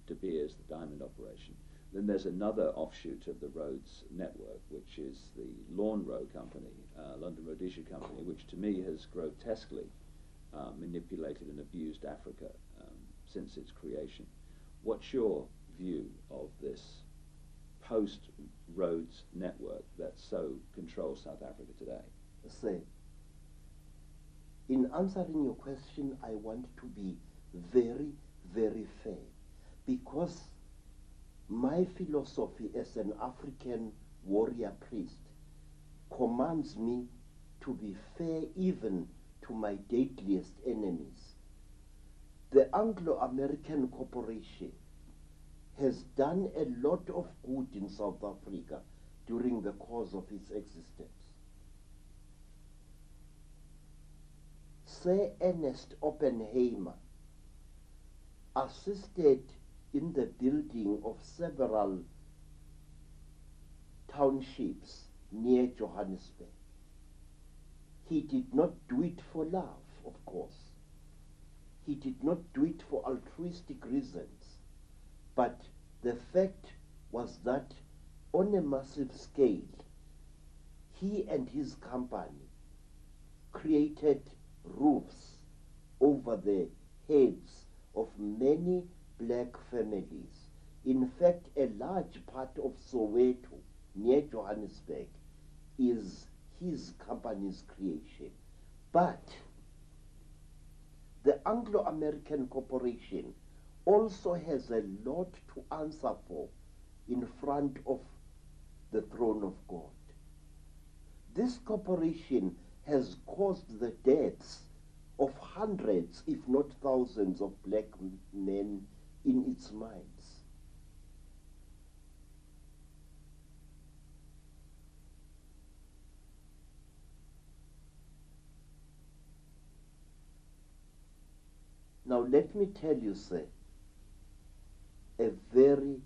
S2: De Beers, the diamond operation. Then there's another offshoot of the Rhodes network, which is the Lawn Row Company, London Rhodesia Company, which to me has grotesquely manipulated and abused Africa since its creation. What's your view of this post-Rhodes network that so controls South Africa today?
S1: Say, in answering your question, I want to be very, very fair, because my philosophy as an African warrior priest commands me to be fair even to my deadliest enemies. The Anglo-American Corporation has done a lot of good in South Africa during the course of its existence. Sir Ernest Oppenheimer assisted in the building of several townships near Johannesburg. He did not do it for love, of course. He did not do it for altruistic reasons. But the fact was that on a massive scale, he and his company created roofs over the heads of many black families. In fact, a large part of Soweto, near Johannesburg, is his company's creation. But the Anglo-American Corporation also has a lot to answer for in front of the throne of God. This corporation has caused the deaths of hundreds, if not thousands, of black men in its mines. Now let me tell you, sir, a very,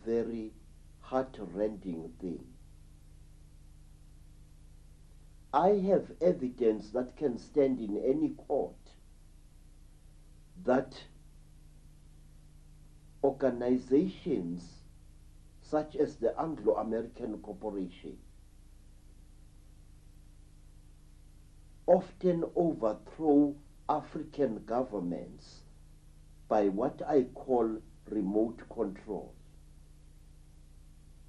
S1: very heart-rending thing. I have evidence that can stand in any court that organizations such as the Anglo-American Corporation often overthrow African governments by what I call remote control.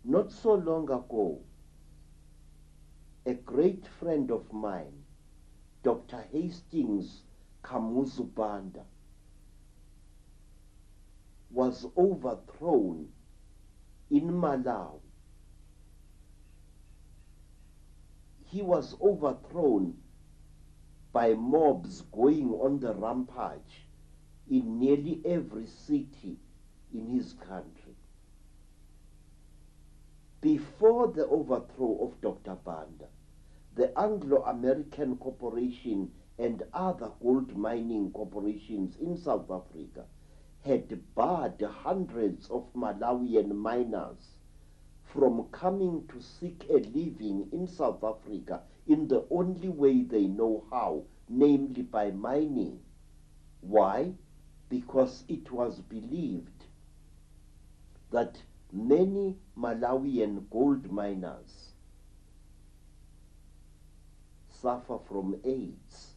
S1: Not so long ago, a great friend of mine, Dr. Hastings Kamuzu Banda, was overthrown in Malawi. He was overthrown by mobs going on the rampage in nearly every city in his country. Before the overthrow of Dr. Banda, the Anglo-American Corporation and other gold mining corporations in South Africa had barred hundreds of Malawian miners from coming to seek a living in South Africa in the only way they know how, namely by mining. Why? Because it was believed that many suffer from AIDS.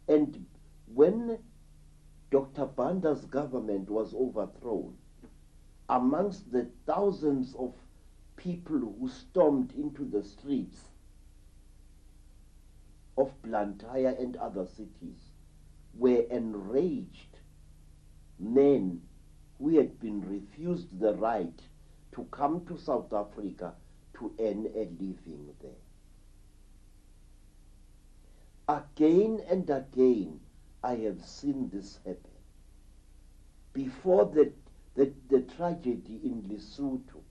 S1: And when Dr. Banda's government was overthrown, amongst the thousands of people who stormed into the streets of Blantyre and other cities were enraged men who had been refused the right to come to South Africa to earn a living there. Again and again, I have seen this happen. Before the tragedy in Lesotho,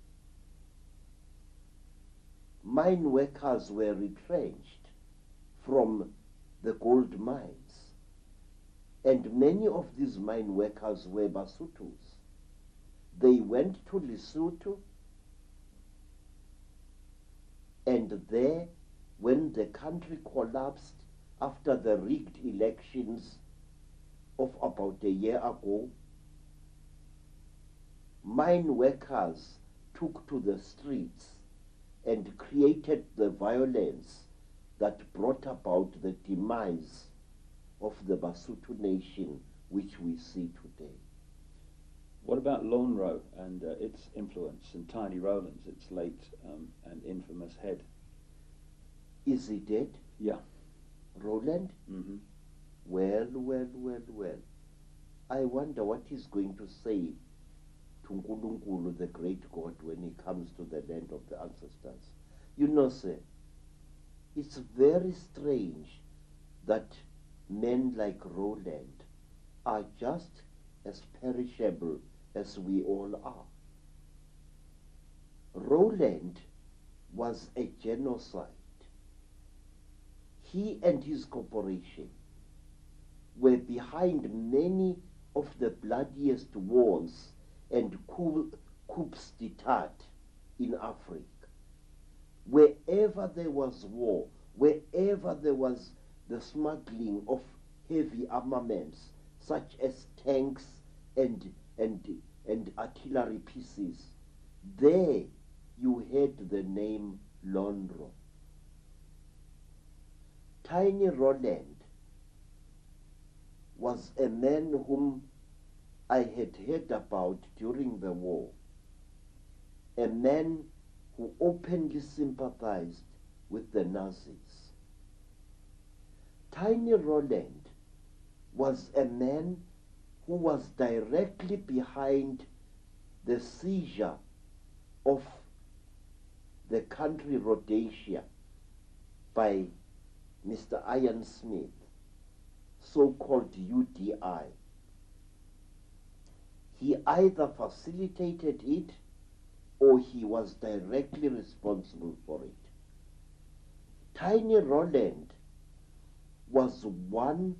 S1: mine workers were retrenched from the gold mines. And many of these mine workers were Basutos. They went to Lesotho, and there, when the country collapsed after the rigged elections of about a year ago, mine workers took to the streets and created the violence that brought about the demise of the Basotho nation which we see today.
S2: What about Lonro and its influence, and Tiny Rowlands, its late and infamous head?
S1: Is he dead?
S2: Yeah.
S1: Roland?
S2: Mm-hmm.
S1: Well. I wonder what he's going to say to Nkulunkulu, the great God, when he comes to the land of the ancestors. You know, sir, it's very strange that men like Roland are just as perishable as we all are. Roland was a genocide. He and his corporation were behind many of the bloodiest wars and coups d'etat in Africa. Wherever there was war, wherever there was the smuggling of heavy armaments, such as tanks and artillery pieces, there you heard the name Lonro. Tiny Roland was a man whom I had heard about during the war, a man who openly sympathized with the Nazis. Tiny Roland was a man who was directly behind the seizure of the country Rhodesia by Mr. Ian Smith, so-called UDI. He either facilitated it or he was directly responsible for it. Tiny Roland was one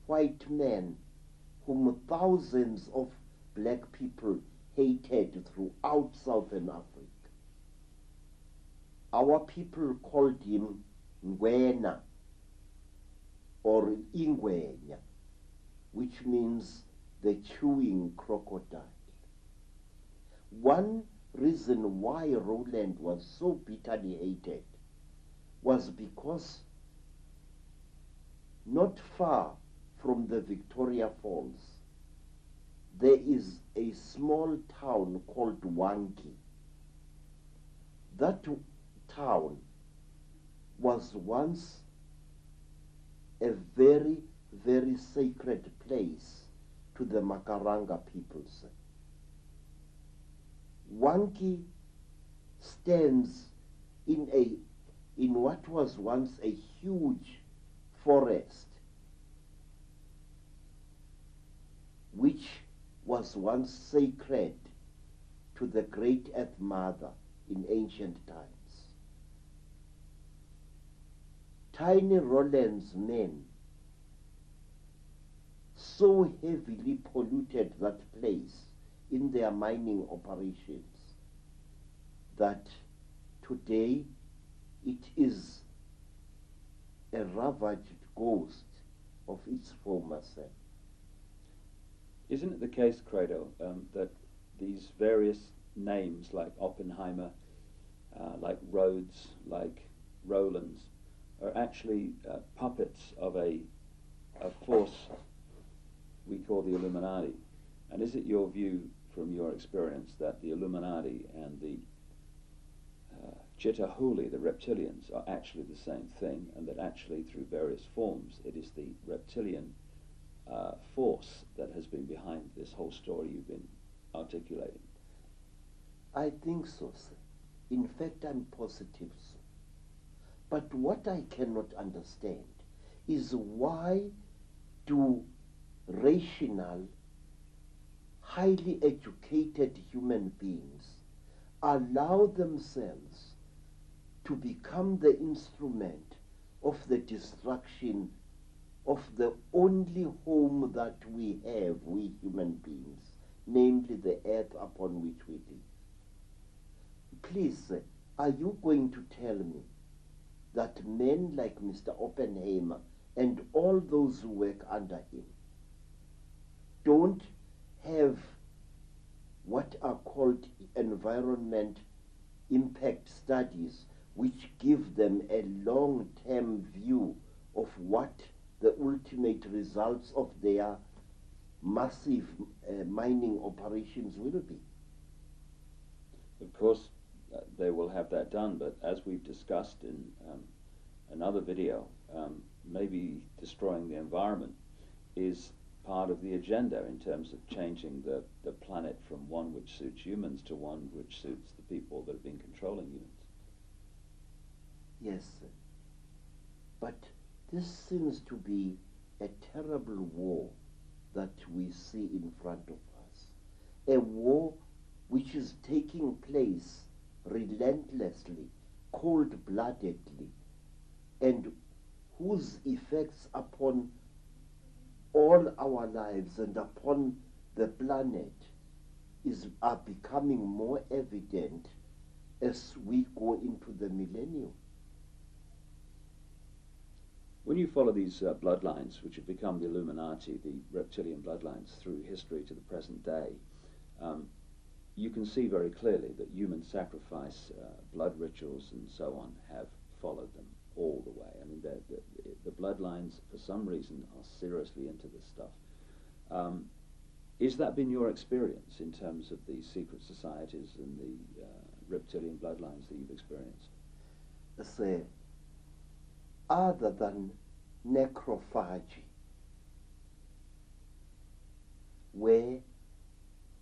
S1: white man whom thousands of black people hated throughout Southern Africa. Our people called him Ngwena or Ingwenya, which means the chewing crocodile. One reason why Roland was so bitterly hated was because not far from the Victoria Falls, there is a small town called Wangi. That town was once a very, very sacred place to the Makaranga peoples. Wangi stands in what was once a huge forest, which was once sacred to the great Earth Mother in ancient times. Tiny Roland's men so heavily polluted that place in their mining operations that today it is a ravaged ghost of its former self.
S2: Isn't it the case, Credo, that these various names like Oppenheimer, like Rhodes, like Rowlands, are actually puppets of a force we call the Illuminati. And is it your view, from your experience, that the Illuminati and the Chitahuli, the reptilians, are actually the same thing, and that actually through various forms it is the reptilian force that has been behind this whole story you've been articulating?
S1: I think so, sir. In fact, I'm positive, sir. But what I cannot understand is why do rational, highly educated human beings allow themselves to become the instrument of the destruction of the only home that we have, we human beings, namely the earth upon which we live? Please, sir, are you going to tell me that men like Mr. Oppenheimer and all those who work under him don't have what are called environment impact studies, which give them a long-term view of what the ultimate results of their massive mining operations will be?
S2: Of course, they will have that done, but as we've discussed in another video, maybe destroying the environment is part of the agenda in terms of changing the planet from one which suits humans to one which suits the people that have been controlling humans.
S1: Yes, sir. But this seems to be a terrible war that we see in front of us. A war which is taking place relentlessly, cold-bloodedly, and whose effects upon all our lives and upon the planet are becoming more evident as we go into the millennium.
S2: When you follow these bloodlines, which have become the Illuminati, the reptilian bloodlines, through history to the present day, you can see very clearly that human sacrifice, blood rituals and so on have followed them all the way. I mean, the bloodlines, for some reason, are seriously into this stuff. Is that been your experience in terms of the secret societies and the reptilian bloodlines that you've experienced?
S1: Say, other than necrophagy, where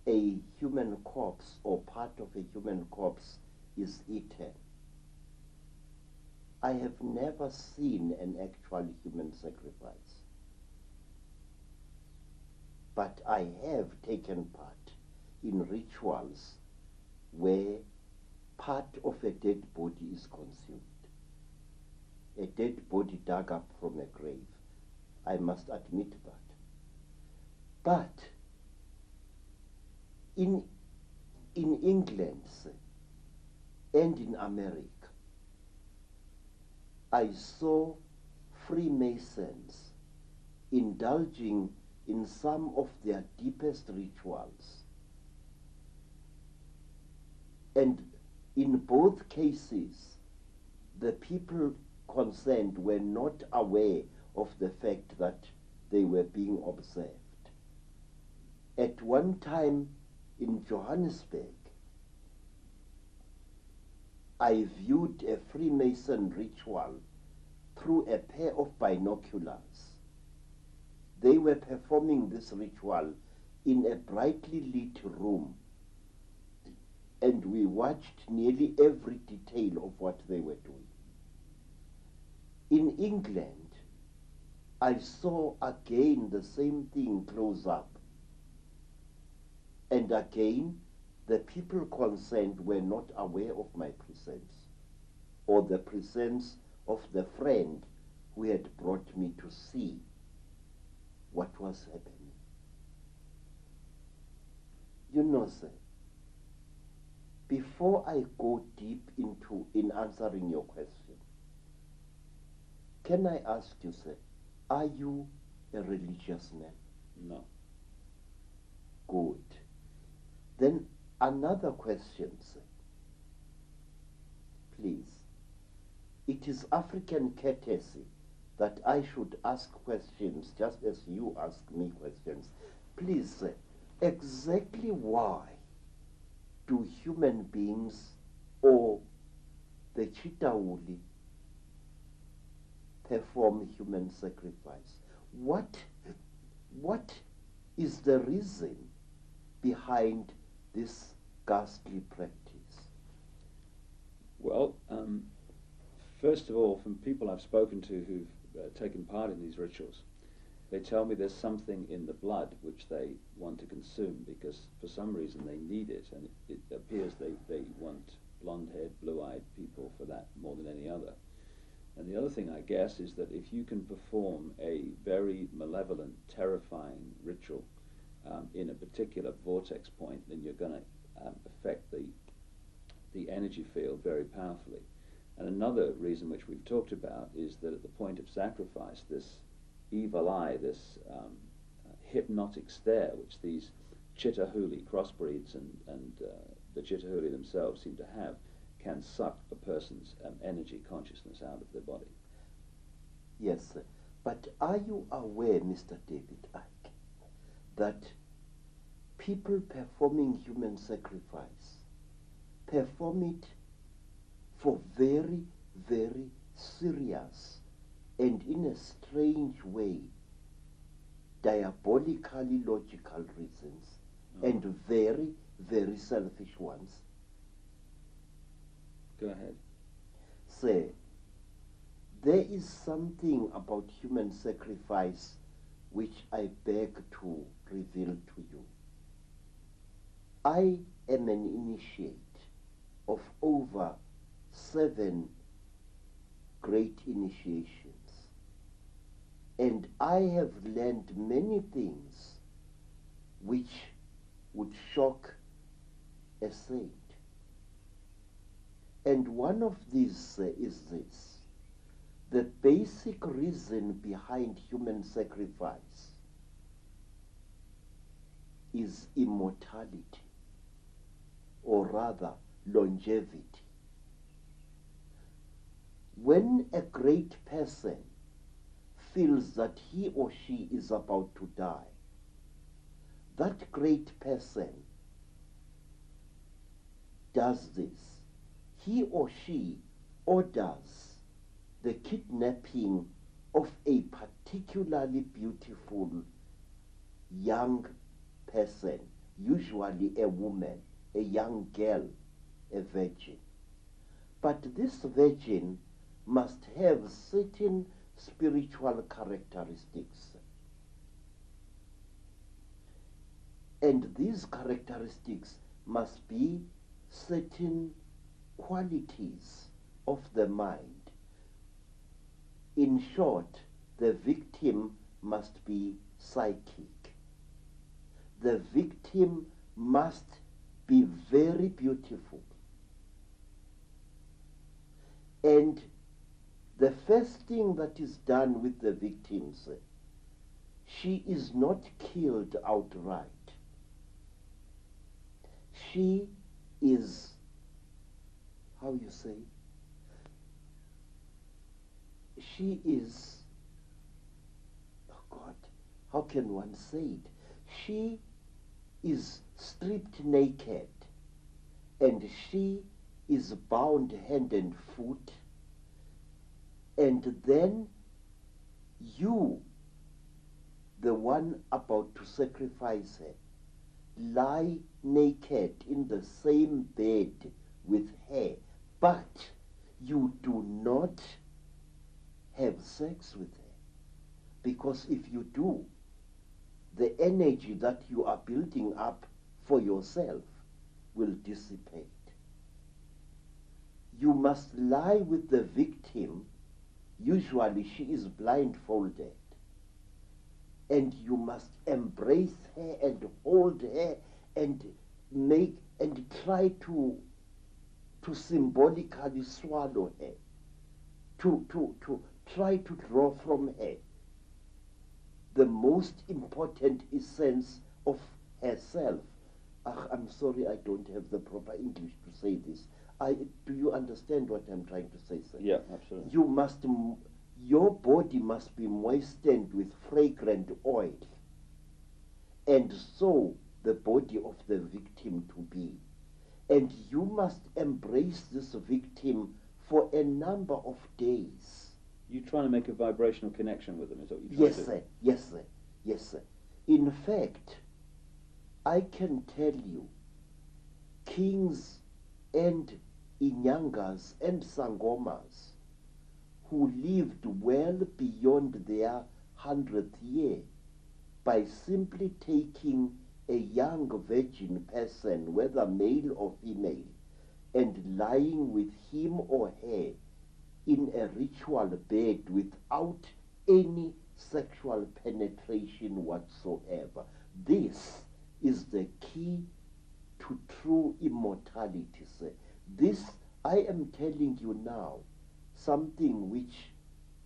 S1: a human corpse or part of a human corpse is eaten, I have never seen an actual human sacrifice. But I have taken part in rituals where part of a dead body is consumed. A dead body dug up from a grave. I must admit that. But in England and in America, I saw Freemasons indulging in some of their deepest rituals. And in both cases, the people concerned were not aware of the fact that they were being observed. At one time in Johannesburg, I viewed a Freemason ritual through a pair of binoculars. They were performing this ritual in a brightly lit room, and we watched nearly every detail of what they were doing. In England, I saw again the same thing close up. And again, the people concerned were not aware of my presence or the presence of the friend who had brought me to see what was happening. You know, sir, before I go deep in answering your question, can I ask you, sir, are you a religious man?
S2: No.
S1: Good. Then another question, sir. Please. it is African courtesy that I should ask questions just as you ask me questions. Please, exactly why do human beings or the Chitauli perform human sacrifice? What is the reason behind this ghastly practice?
S2: Well, first of all, from people I've spoken to who've taken part in these rituals, they tell me there's something in the blood which they want to consume because for some reason they need it, and it appears they want blonde-haired, blue-eyed people for that more than any other. And the other thing, I guess, is that if you can perform a very malevolent, terrifying ritual in a particular vortex point, then you're going to affect the energy field very powerfully. And another reason which we've talked about is that at the point of sacrifice, this evil eye, this hypnotic stare, which these Chitahuli crossbreeds and the Chitahuli themselves seem to have, can suck a person's energy consciousness out of their body.
S1: Yes, sir. But are you aware, Mr. David Icke, that people performing human sacrifice perform it for very, very serious and in a strange way, diabolically logical reasons, and very, very selfish ones?
S2: Go ahead.
S1: Say, there is something about human sacrifice which I beg to reveal to you. I am an initiate of over 7 great initiations, and I have learned many things which would shock a saint. And one of these is this: the basic reason behind human sacrifice is immortality, or rather longevity. When a great person feels that he or she is about to die, that great person does this. He or she orders the kidnapping of a particularly beautiful young person, usually a woman, a young girl, a virgin. But this virgin must have certain spiritual characteristics. And these characteristics must be certain qualities of the mind. In short, the victim must be psychic. The victim must be very beautiful. And the first thing that is done with the victims, she is not killed outright. She is, how you say, she is, oh God, how can one say it? She is stripped naked, and she is bound hand and foot, and then you, the one about to sacrifice her, lie naked in the same bed with her, but you do not have sex with her, because if you do, the energy that you are building up for yourself will dissipate. You must lie with the victim. Usually she is blindfolded, and you must embrace her and hold her and make and try to symbolically swallow her, to try to draw from her the most important essence of herself. I'm sorry, I don't have the proper English to say this. Do you understand what I'm trying to say, sir?
S2: Yeah, absolutely.
S1: Your body must be moistened with fragrant oil, and so the body of the victim to be. And you must embrace this victim for a number of days.
S2: You're trying to make a vibrational connection with them, is what you're trying
S1: Yes,
S2: to do?
S1: sir. Yes, sir. Yes, sir. In fact, I can tell you, kings and inyangas and sangomas who lived well beyond their 100th year by simply taking a young virgin person, whether male or female, and lying with him or her in a ritual bed without any sexual penetration whatsoever. This is the key to true immortality, sir. This, I am telling you now, something which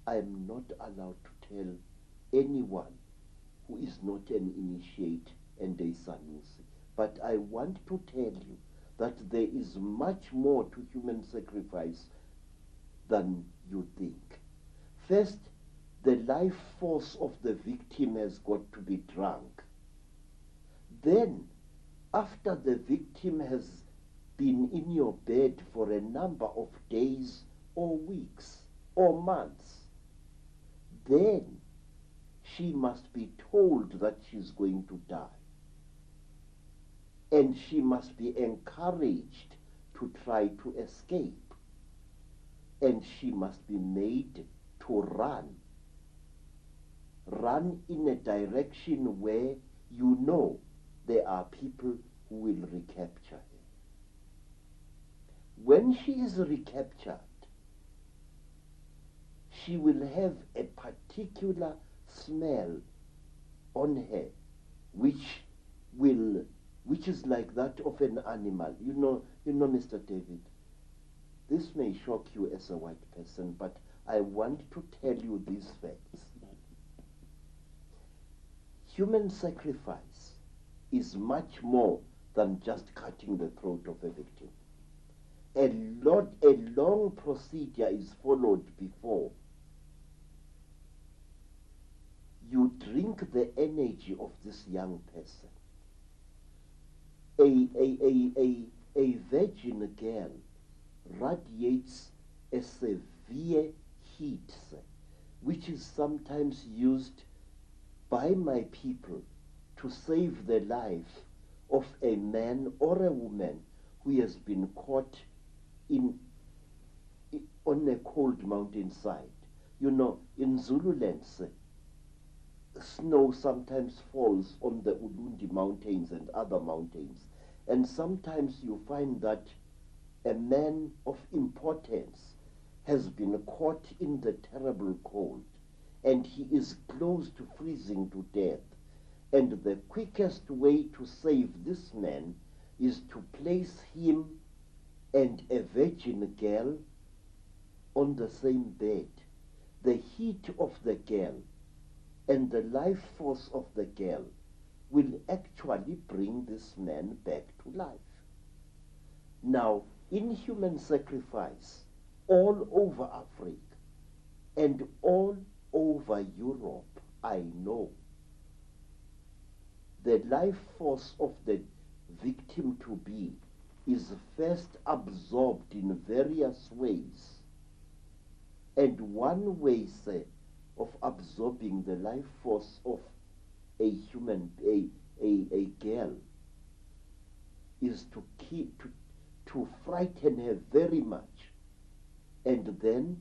S1: I am not allowed to tell anyone who is not an initiate and a Sanusi. But I want to tell you that there is much more to human sacrifice than you think. First, the life force of the victim has got to be drunk. Then, after the victim has been in your bed for a number of days or weeks or months, then she must be told that she's going to die. And she must be encouraged to try to escape. And she must be made to run. Run in a direction where you know there are people who will recapture her. When she is recaptured, she will have a particular smell on her, which is like that of an animal. You know, Mr. David, this may shock you as a white person, but I want to tell you these facts. Human sacrifice is much more than just cutting the throat of a victim. A long procedure is followed before you drink the energy of this young person. A virgin girl radiates a severe heat, which is sometimes used by my people to save the life of a man or a woman who has been caught on a cold mountainside. You know, in Zululand, snow sometimes falls on the Ulundi mountains and other mountains. And sometimes you find that a man of importance has been caught in the terrible cold, and he is close to freezing to death. And the quickest way to save this man is to place him and a virgin girl on the same bed. The heat of the girl and the life force of the girl will actually bring this man back to life. Now, in human sacrifice, all over Africa and all over Europe, I know the life force of the victim-to-be is first absorbed in various ways. And one way, say, of absorbing the life force of a human, a girl, is to frighten her very much, and then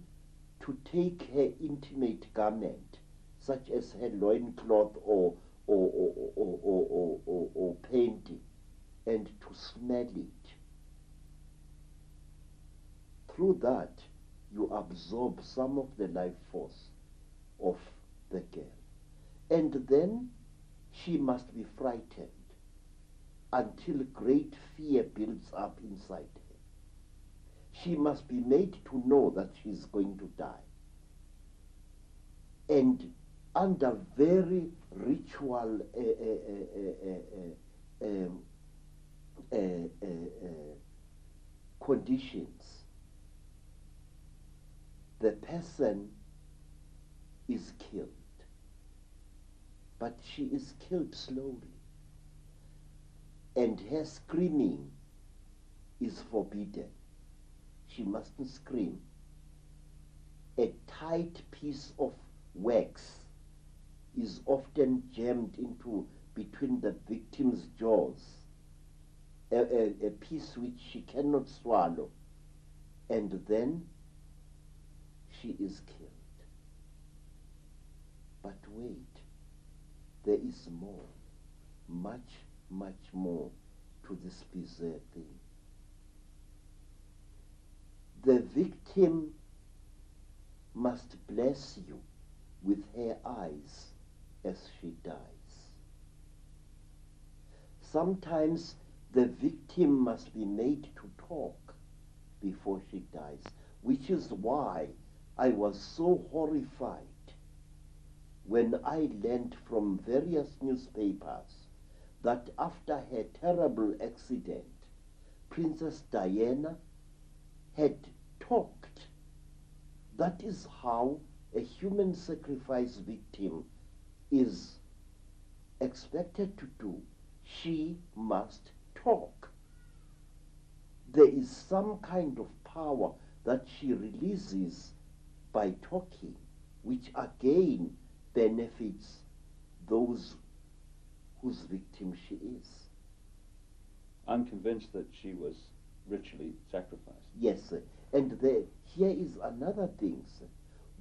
S1: to take her intimate garment, such as her loincloth or painting, and to smell it. Through that, you absorb some of the life force of the girl. And then she must be frightened until great fear builds up inside her. She must be made to know that she is going to die. And under very ritual conditions, the person is killed, but she is killed slowly, and her screaming is forbidden. She mustn't scream. A tight piece of wax is often jammed into between the victim's jaws, a piece which she cannot swallow, and then she is killed. But wait, there is more, much, much more to this bizarre thing. The victim must bless you with her eyes as she dies. Sometimes the victim must be made to talk before she dies, which is why I was so horrified when I learned from various newspapers that after her terrible accident, Princess Diana had talked. That is how a human sacrifice victim is expected to do. She must talk. There is some kind of power that she releases by talking, which again benefits those whose victim she is.
S2: I'm convinced that she was ritually sacrificed.
S1: Yes, sir. And here is another thing, sir.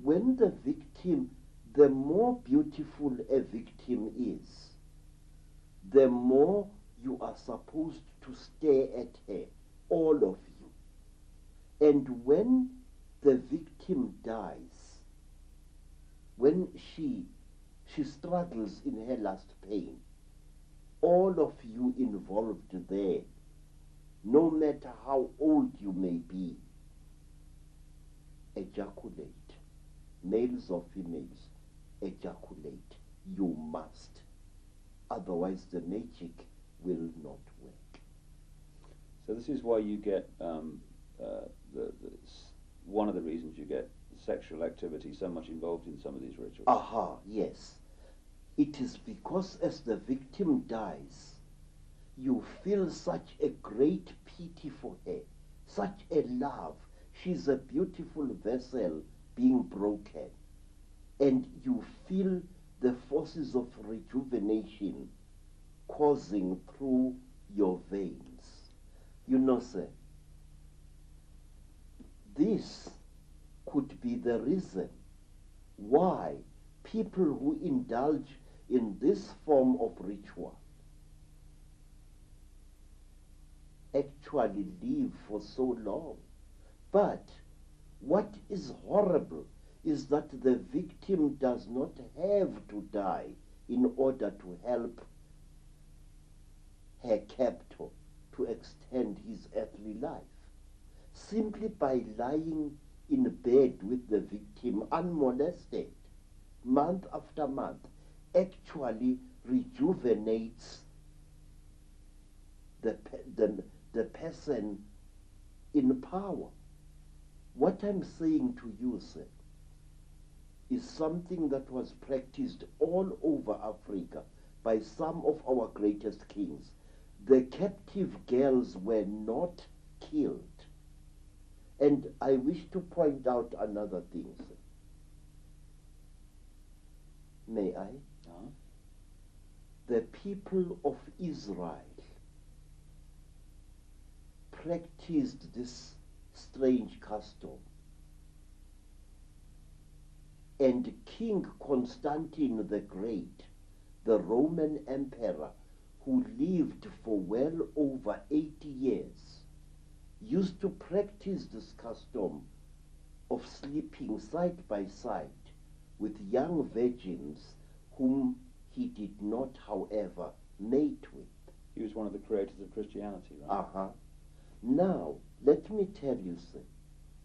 S1: When the victim, the more beautiful a victim is, the more you are supposed to stare at her, all of you. And when the victim dies, when she struggles in her last pain, all of you involved there, no matter how old you may be, ejaculate. Males or females, ejaculate. You must. Otherwise the magic will not work.
S2: So this is why you get, one of the reasons you get sexual activity so much involved in some of these rituals.
S1: Aha, yes. It is because as the victim dies, you feel such a great pity for her, such a love. She's a beautiful vessel being broken. And you feel the forces of rejuvenation coursing through your veins. You know, sir, this could be the reason why people who indulge in this form of ritual actually live for so long. But what is horrible is that the victim does not have to die in order to help her captor to extend his earthly life. Simply by lying in bed with the victim unmolested, month after month, actually rejuvenates the person in power. What I'm saying to you, sir, is something that was practiced all over Africa by some of our greatest kings. The captive girls were not killed. And I wish to point out another thing, sir. May I? The people of Israel practiced this strange custom. And King Constantine the Great, the Roman emperor, who lived for well over 80 years, used to practice this custom of sleeping side by side with young virgins whom he did not, however, mate with.
S2: He was one of the creators of Christianity, right?
S1: Uh-huh. Now, let me tell you, sir,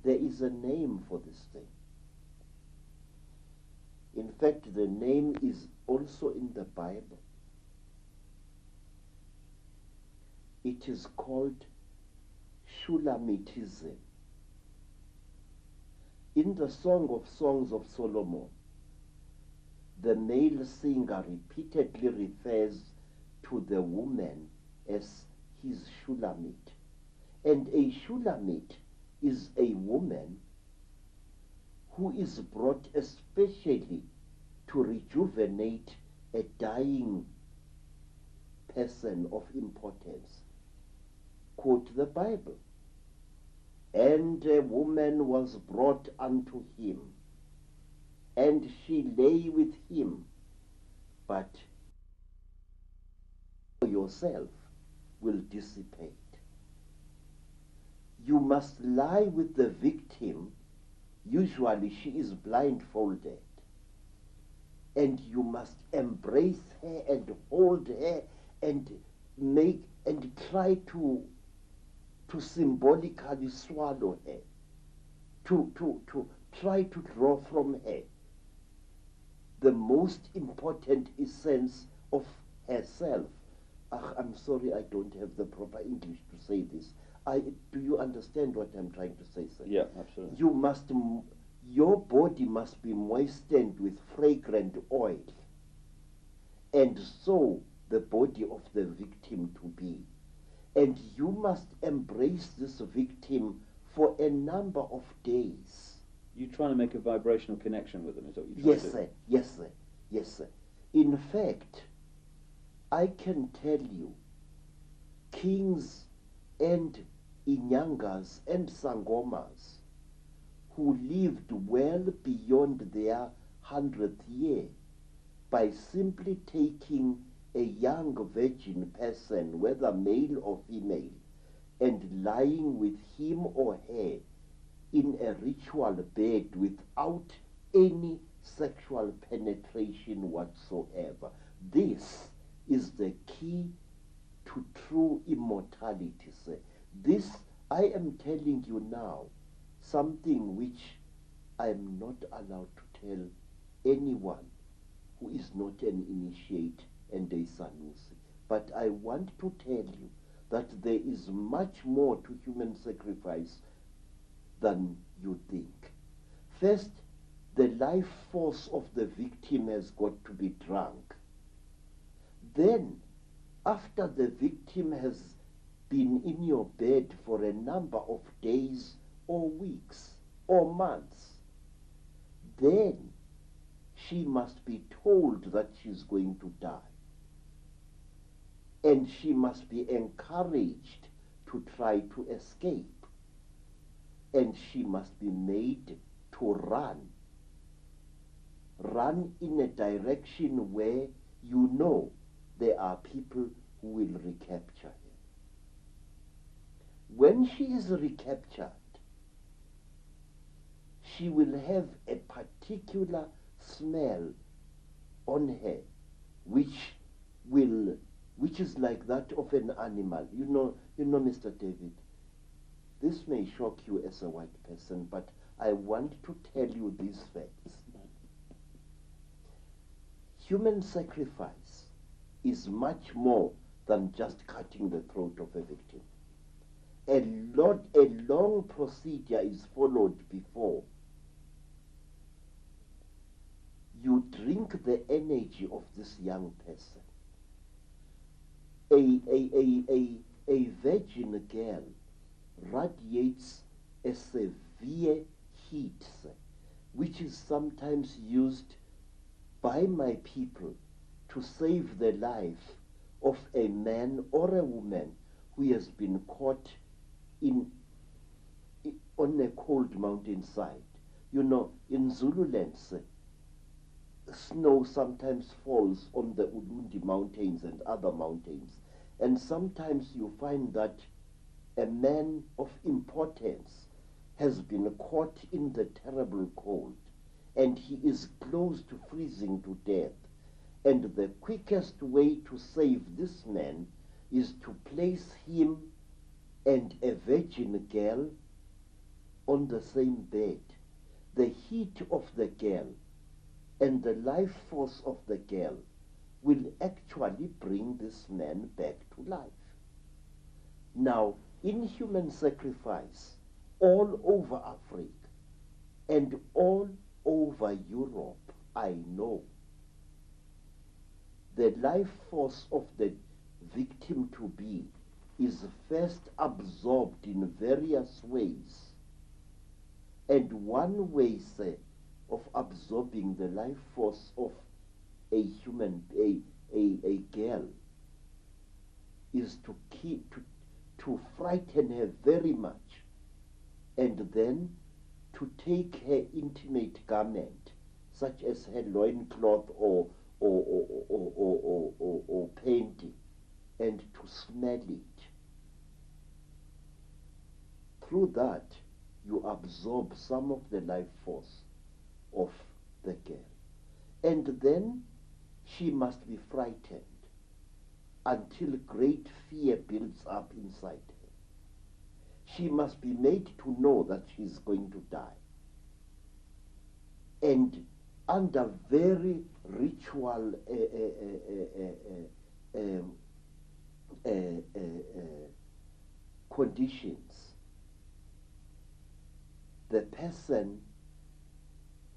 S1: there is a name for this thing. In fact, the name is also in the Bible. It is called Shulamitism. In the Song of Songs of Solomon, the male singer repeatedly refers to the woman as his Shulamit. And a Shulamit is a woman who is brought especially to rejuvenate a dying person of importance. Quote the Bible. And a woman was brought unto him, and she lay with him, but yourself will dissipate. You must lie with the victim. Usually she is blindfolded, and you must embrace her and hold her and make and try to symbolically swallow her, to try to draw from her the most important essence of herself. I'm sorry, I don't have the proper English to say this. Do you understand what I'm trying to say, sir?
S2: Yeah, absolutely.
S1: Your body must be moistened with fragrant oil, and so the body of the victim to be. And you must embrace this victim for a number of days.
S2: You're trying to make a vibrational connection with them, is that what you're trying to do?
S1: Yes, sir. Yes, sir. Yes, sir. In fact, I can tell you, kings and inyangas and sangomas who lived well beyond their 100th year by simply taking a young virgin person, whether male or female, and lying with him or her in a ritual bed without any sexual penetration whatsoever. This is the key to true immortality, sir. This, I am telling you now, something which I am not allowed to tell anyone who is not an initiate and a Sanusi. But I want to tell you that there is much more to human sacrifice than you think. First, the life force of the victim has got to be drunk. Then, after the victim has been in your bed for a number of days or weeks or months, then she must be told that she's going to die. And she must be encouraged to try to escape. And she must be made to run. Run in a direction where you know there are people who will recapture her. When she is recaptured, she will have a particular smell on her, which is like that of an animal. You know, Mr. David, this may shock you as a white person, but I want to tell you these facts. Human sacrifice is much more than just cutting the throat of a victim. A long procedure is followed before you drink the energy of this young person. A virgin girl radiates a severe heat, which is sometimes used by my people to save the life of a man or a woman who has been caught on a cold mountainside. You know, in Zululand, snow sometimes falls on the Ulundi mountains and other mountains. And sometimes you find that a man of importance has been caught in the terrible cold, and he is close to freezing to death. And the quickest way to save this man is to place him and a virgin girl on the same bed. The heat of the girl and the life force of the girl will actually bring this man back to life. Now, in human sacrifice all over Africa and all over Europe, I know the life force of the victim-to-be is first absorbed in various ways. And one way, say, of absorbing the life force of a human, a girl, is to frighten her very much, and then to take her intimate garment, such as her loincloth or painting, and to smell it. Through that, you absorb some of the life force of the girl. And then she must be frightened until great fear builds up inside her. She must be made to know that she is going to die. And under very ritual conditions, the person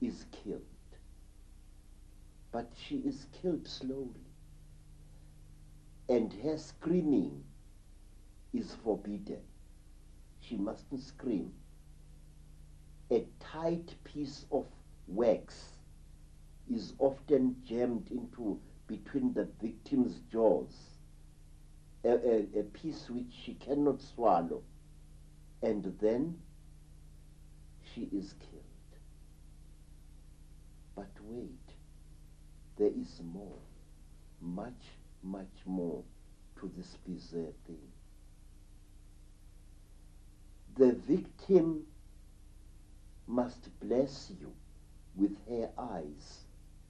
S1: is killed. But she is killed slowly. And her screaming is forbidden. She mustn't scream. A tight piece of wax is often jammed into between the victim's jaws, a piece which she cannot swallow, and then she is killed. But wait, there is more, much, much more to this bizarre thing. The victim must bless you with her eyes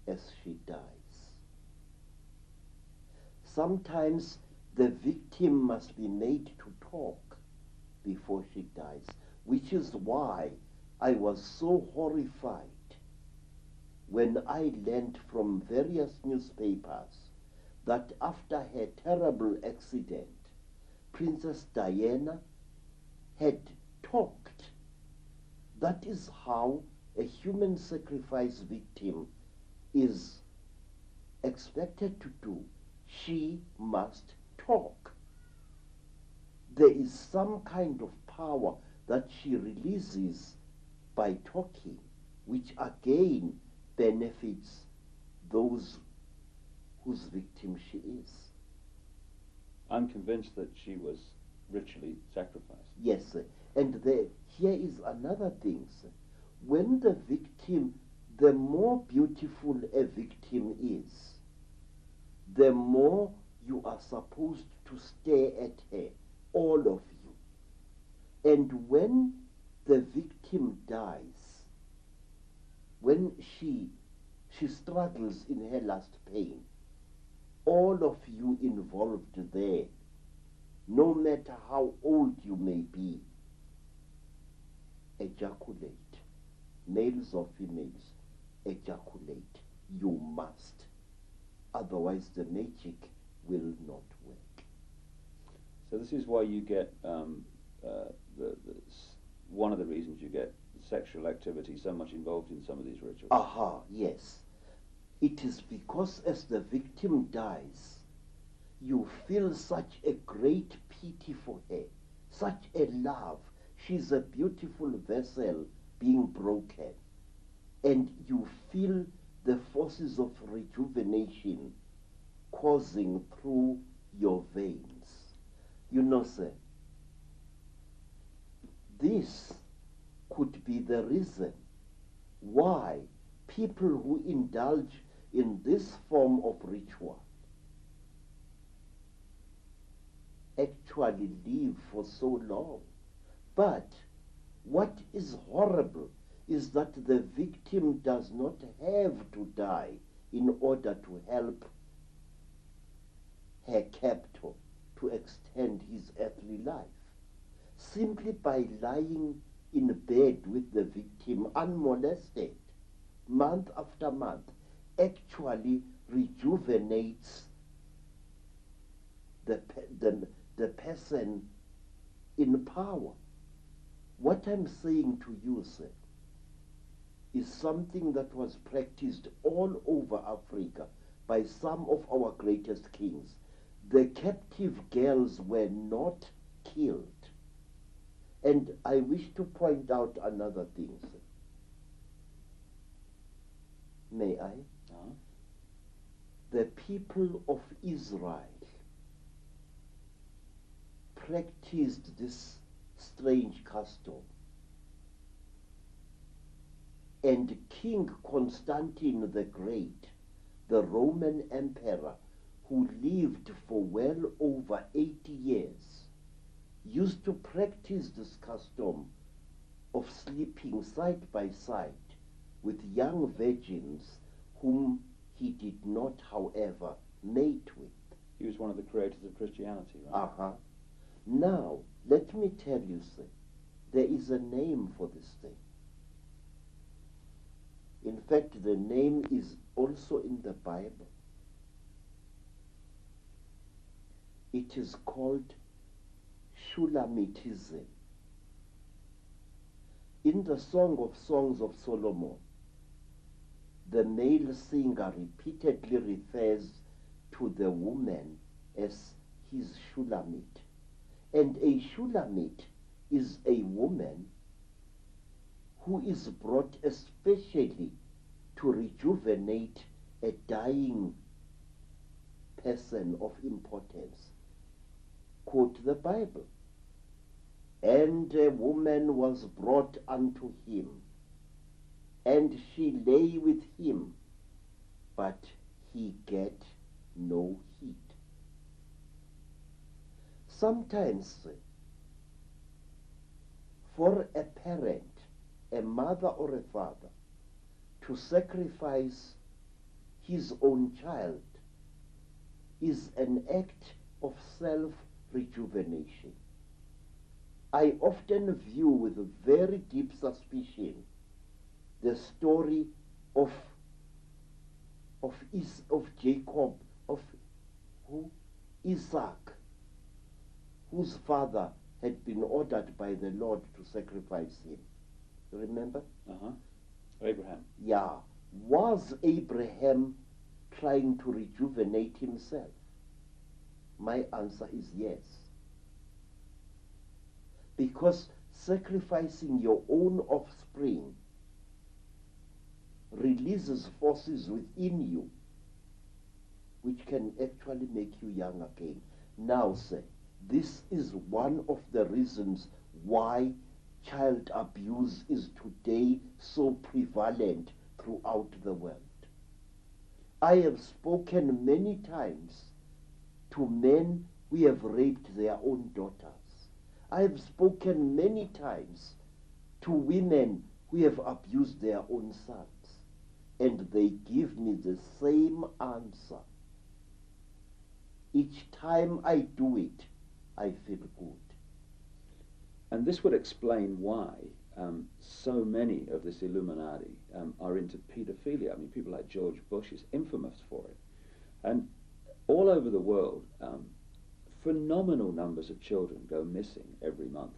S1: as she dies. Sometimes the victim must be made to talk before she dies, which is why I was so horrified when I learned from various newspapers that after her terrible accident, Princess Diana had talked. That is how a human sacrifice victim is expected to do. She must talk. There is some kind of power that she releases by talking, which again benefits those whose victim she is.
S2: I'm convinced that she was ritually sacrificed.
S1: Yes, and here is another thing. When the victim, the more beautiful a victim is, the more you are supposed to stare at her, all of you. And when the victim dies, when she struggles in her last pain, all of you involved there, no matter how old you may be, ejaculate. Males or females, ejaculate. You must. Otherwise the magic will not work.
S2: So this is why you get, one of the reasons you get sexual activity so much involved in some of these rituals.
S1: Aha, yes. It is because as the victim dies, you feel such a great pity for her, such a love. She's a beautiful vessel being broken. And you feel the forces of rejuvenation coursing through your veins. You know, sir, this could be the reason why people who indulge in this form of ritual actually live for so long. But what is horrible is that the victim does not have to die in order to help her captor to extend his earthly life. Simply by lying in bed with the victim unmolested, month after month, actually rejuvenates the person in power. What I'm saying to you, sir, is something that was practiced all over Africa by some of our greatest kings. The captive girls were not killed. And I wish to point out another thing, sir. May I? The people of Israel practiced this strange custom. And King Constantine the Great, the Roman emperor, who lived for well over 80 years, used to practice this custom of sleeping side by side with young virgins whom he did not, however, mate with.
S2: He was one of the creators of Christianity, right?
S1: Uh-huh. Now, let me tell you, sir, there is a name for this thing. In fact, the name is also in the Bible. It is called Shulamitism. In the Song of Songs of Solomon, the male singer repeatedly refers to the woman as his Shulamit. And a Shulamit is a woman who is brought especially to rejuvenate a dying person of importance. Quote the Bible. And a woman was brought unto him, and she lay with him, but he get no heed. Sometimes, for a parent, a mother or a father, to sacrifice his own child is an act of self-rejuvenation. I often view with a very deep suspicion the story of Jacob, of Isaac, whose father had been ordered by the Lord to sacrifice him. Remember?
S2: Abraham.
S1: Yeah. Was Abraham trying to rejuvenate himself? My answer is yes. Because sacrificing your own offspring releases forces within you which can actually make you young again. Now, sir, this is one of the reasons why child abuse is today so prevalent throughout the world. I have spoken many times to men who have raped their own daughters. I have spoken many times to women who have abused their own sons. And they give me the same answer. Each time I do it, I feel good.
S2: And this would explain why so many of this Illuminati are into pedophilia. I mean, people like George Bush is infamous for it. And all over the world, phenomenal numbers of children go missing every month,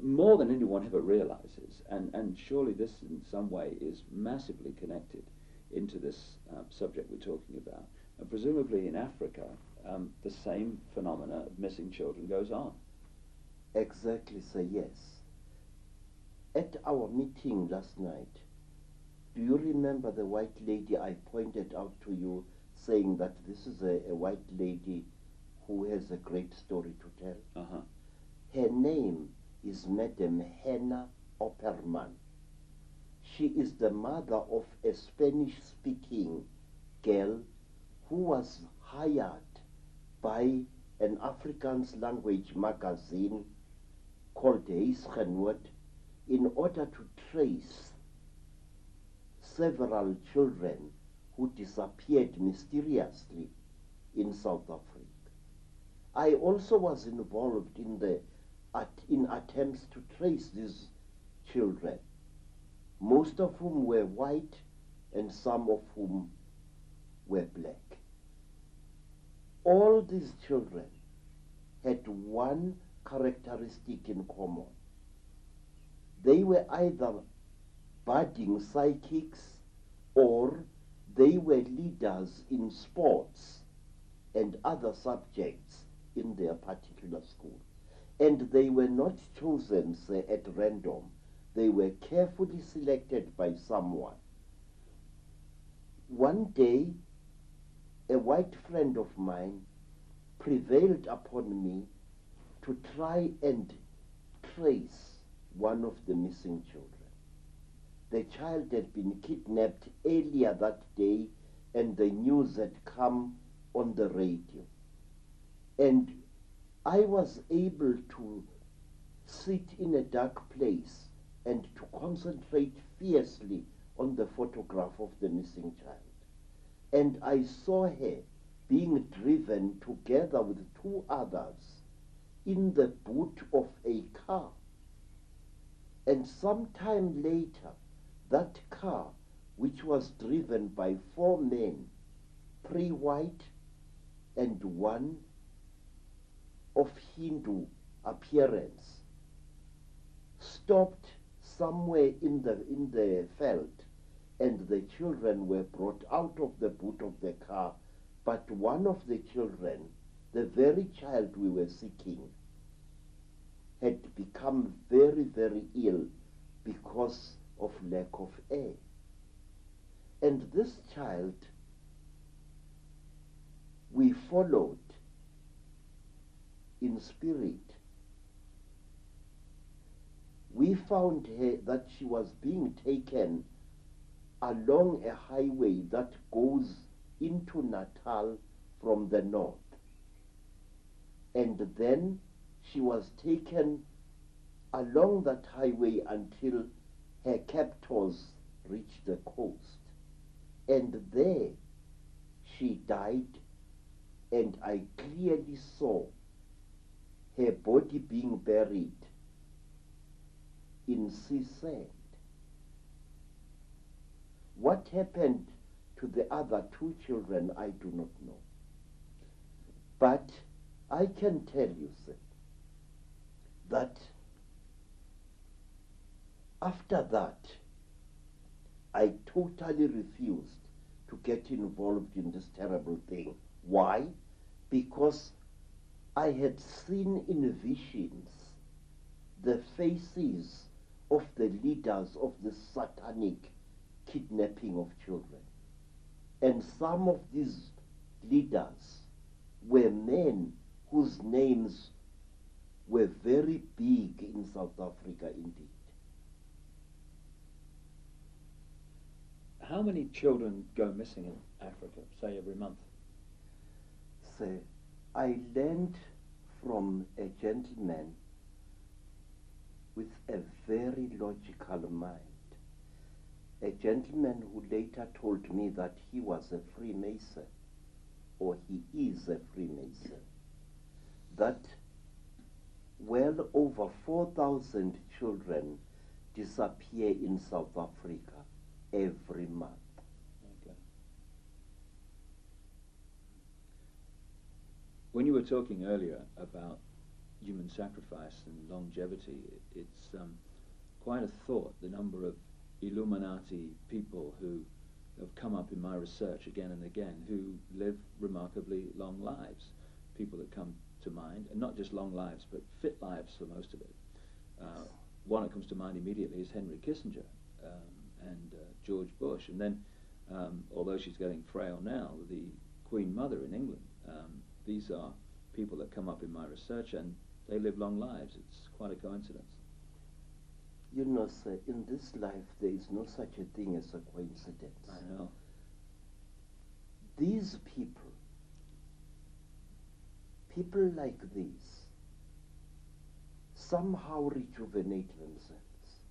S2: more than anyone ever realizes. And surely this in some way is massively connected into this subject we're talking about. And presumably in Africa, the same phenomena of missing children goes on.
S1: Exactly, sir, yes. At our meeting last night, do you remember the white lady I pointed out to you, saying that this is a white lady who has a great story to tell? Her name is Madam Hannah Opperman. She is the mother of a Spanish-speaking girl who was hired by an Afrikaans language magazine called Huisgenoot in order to trace several children who disappeared mysteriously in South Africa. I also was involved in attempts to trace these children, most of whom were white and some of whom were black. All these children had one characteristic in common. They were either budding psychics or they were leaders in sports and other subjects in their particular school. And they were not chosen, say, at random. They were carefully selected by someone. One day, a white friend of mine prevailed upon me to try and trace one of the missing children. The child had been kidnapped earlier that day, and the news had come on the radio. And I was able to sit in a dark place and to concentrate fiercely on the photograph of the missing child. And I saw her being driven together with two others in the boot of a car. And sometime later, that car, which was driven by 4 men, 3 white and 1 of Hindu appearance, stopped somewhere in the veld, and the children were brought out of the boot of the car. But one of the children, the very child we were seeking, had become very, very ill because of lack of air. And this child we followed in spirit. We found her that she was being taken along a highway that goes into Natal from the north. And then she was taken along that highway until her captors reached the coast. And there she died, and I clearly saw her body being buried in sea sand. What happened to the other 2 children, I do not know. But I can tell you, sir, that after that, I totally refused to get involved in this terrible thing. Why? Because I had seen in visions the faces of the leaders of the satanic kidnapping of children. And some of these leaders were men whose names were very big in South Africa indeed.
S2: How many children go missing in Africa, say every month?
S1: Say, I learned from a gentleman with a very logical mind. A gentleman who later told me that he was a Freemason, or he is a Freemason, that well over 4,000 children disappear in South Africa every month.
S2: Okay. When you were talking earlier about human sacrifice and longevity, it's quite a thought, the number of Illuminati people who have come up in my research again and again, who live remarkably long lives. People that come to mind, and not just long lives, but fit lives for most of it. One that comes to mind immediately is Henry Kissinger and George Bush. And then, although she's getting frail now, the Queen Mother in England. These are people that come up in my research, and they live long lives. It's quite a coincidence.
S1: You know, sir, in this life there is no such a thing as a coincidence.
S2: I know.
S1: These people like these, somehow rejuvenate themselves.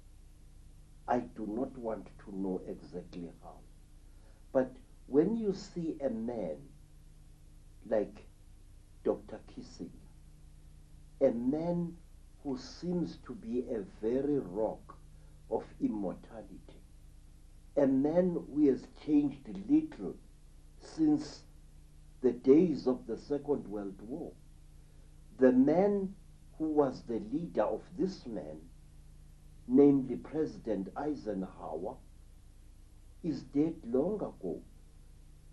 S1: I do not want to know exactly how. But when you see a man like Dr. Kissinger, a man who seems to be a very rock of immortality, a man who has changed little since the days of the Second World War, the man who was the leader of this man, namely President Eisenhower, is dead long ago,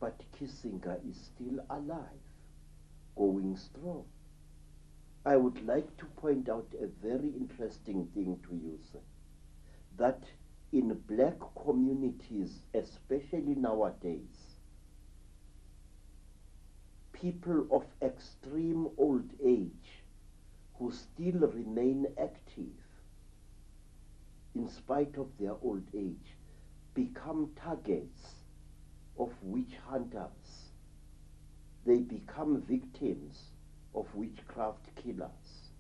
S1: but Kissinger is still alive, going strong. I would like to point out a very interesting thing to you, sir, that in black communities, especially nowadays, people of extreme old age who still remain active in spite of their old age become targets of witch hunters. They become victims of witchcraft killers.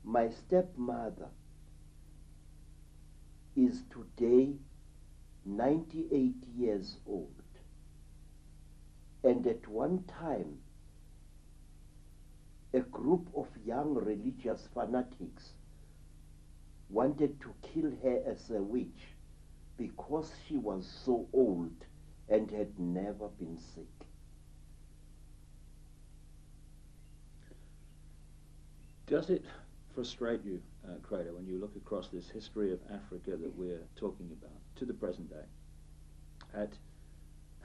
S1: My stepmother is today 98 years old, and at one time a group of young religious fanatics wanted to kill her as a witch because she was so old and had never been sick.
S2: Does it frustrate you, Credo, when you look across this history of Africa that we're talking about to the present day, at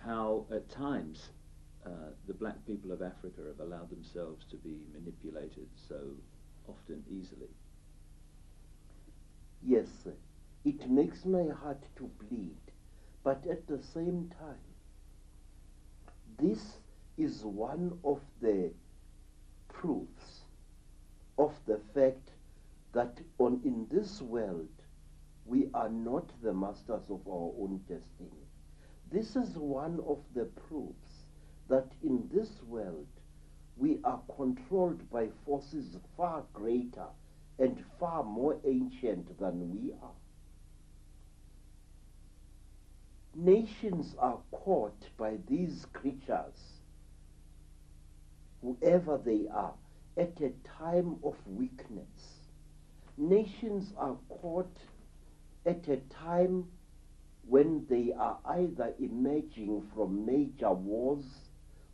S2: how at times the black people of Africa have allowed themselves to be manipulated so often easily?
S1: Yes, sir. It makes my heart to bleed, but at the same time, this is one of the proofs of the fact that in this world we are not the masters of our own destiny. This is one of the proofs that in this world we are controlled by forces far greater and far more ancient than we are. Nations are caught by these creatures, whoever they are, at a time of weakness. Nations are caught at a time when they are either emerging from major wars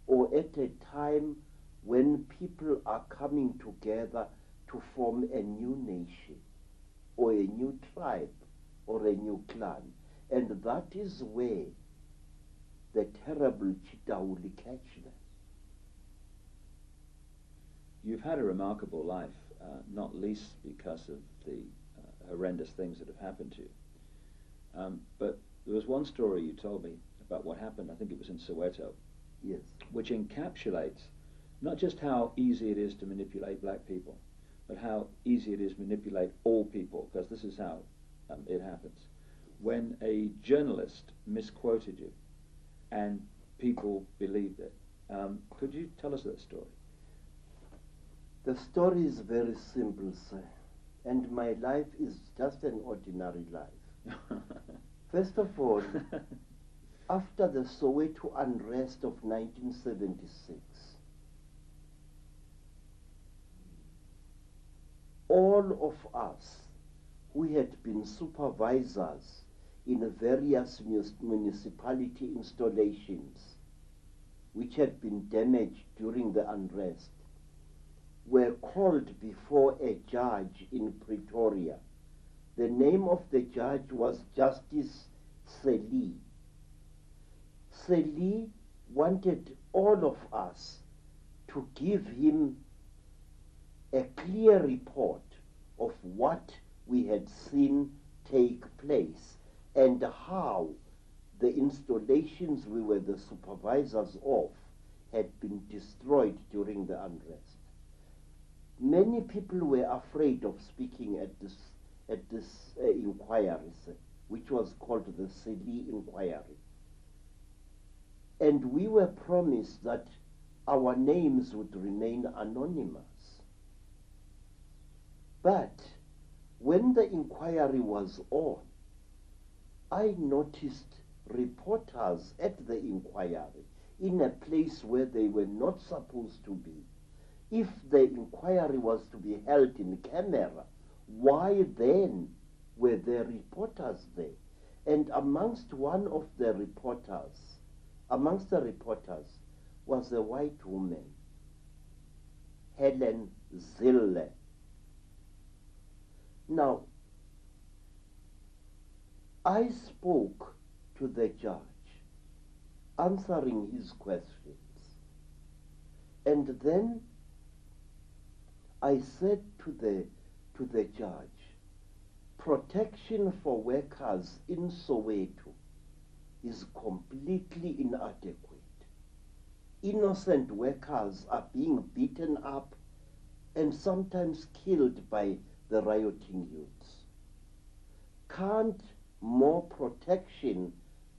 S1: or at a time when people are coming together to form a new nation or a new tribe or a new clan. And that is where the terrible cheetah will catch them.
S2: You've had a remarkable life, not least because of the horrendous things that have happened to you. But there was one story you told me about what happened, I think it was in Soweto,
S1: Yes.
S2: which encapsulates not just how easy it is to manipulate black people, but how easy it is to manipulate all people, because this is how it happens. When a journalist misquoted you and people believed it, could you tell us that story?
S1: The story is very simple, sir, and my life is just an ordinary life. First of all, after the Soweto unrest of 1976, all of us who had been supervisors in various municipality installations which had been damaged during the unrest were called before a judge in Pretoria. The name of the judge was Justice Seli. Seli wanted all of us to give him a clear report of what we had seen take place and how the installations we were the supervisors of had been destroyed during the unrest. Many people were afraid of speaking at this inquiry, which was called the Seli inquiry. And we were promised that our names would remain anonymous. But when the inquiry was on, I noticed reporters at the inquiry in a place where they were not supposed to be. If the inquiry was to be held in camera, why then were there reporters there? And amongst the reporters was a white woman. Helen Zille. Now, I spoke to the judge, answering his questions, and then I said to the judge, protection for workers in Soweto is completely inadequate. Innocent workers are being beaten up and sometimes killed by the rioting youths. Can't more protection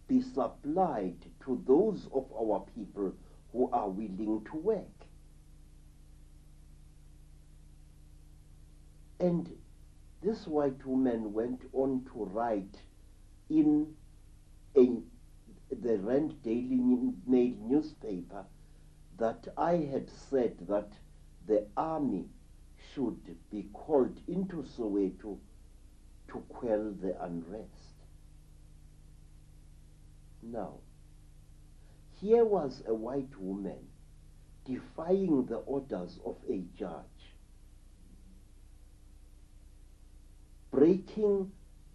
S1: be supplied to those of our people who are willing to work? And this white woman went on to write in the Rand Daily Mail newspaper that I had said that the army should be called into Soweto to quell the unrest. Now, here was a white woman defying the orders of a judge, breaking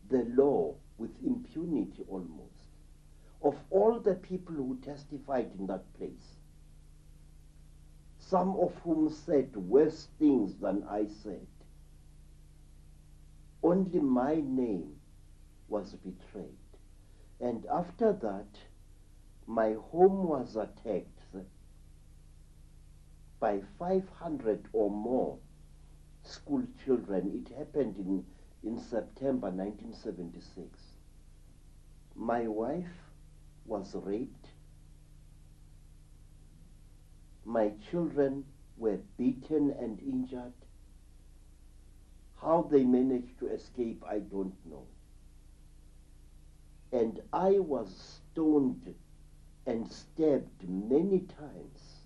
S1: the law with impunity almost. Of all the people who testified in that place, some of whom said worse things than I said, only my name was betrayed. And after that, my home was attacked by 500 or more school children. It happened in September 1976. My wife was raped. My children were beaten and injured. How they managed to escape, I don't know. And I was stoned and stabbed many times.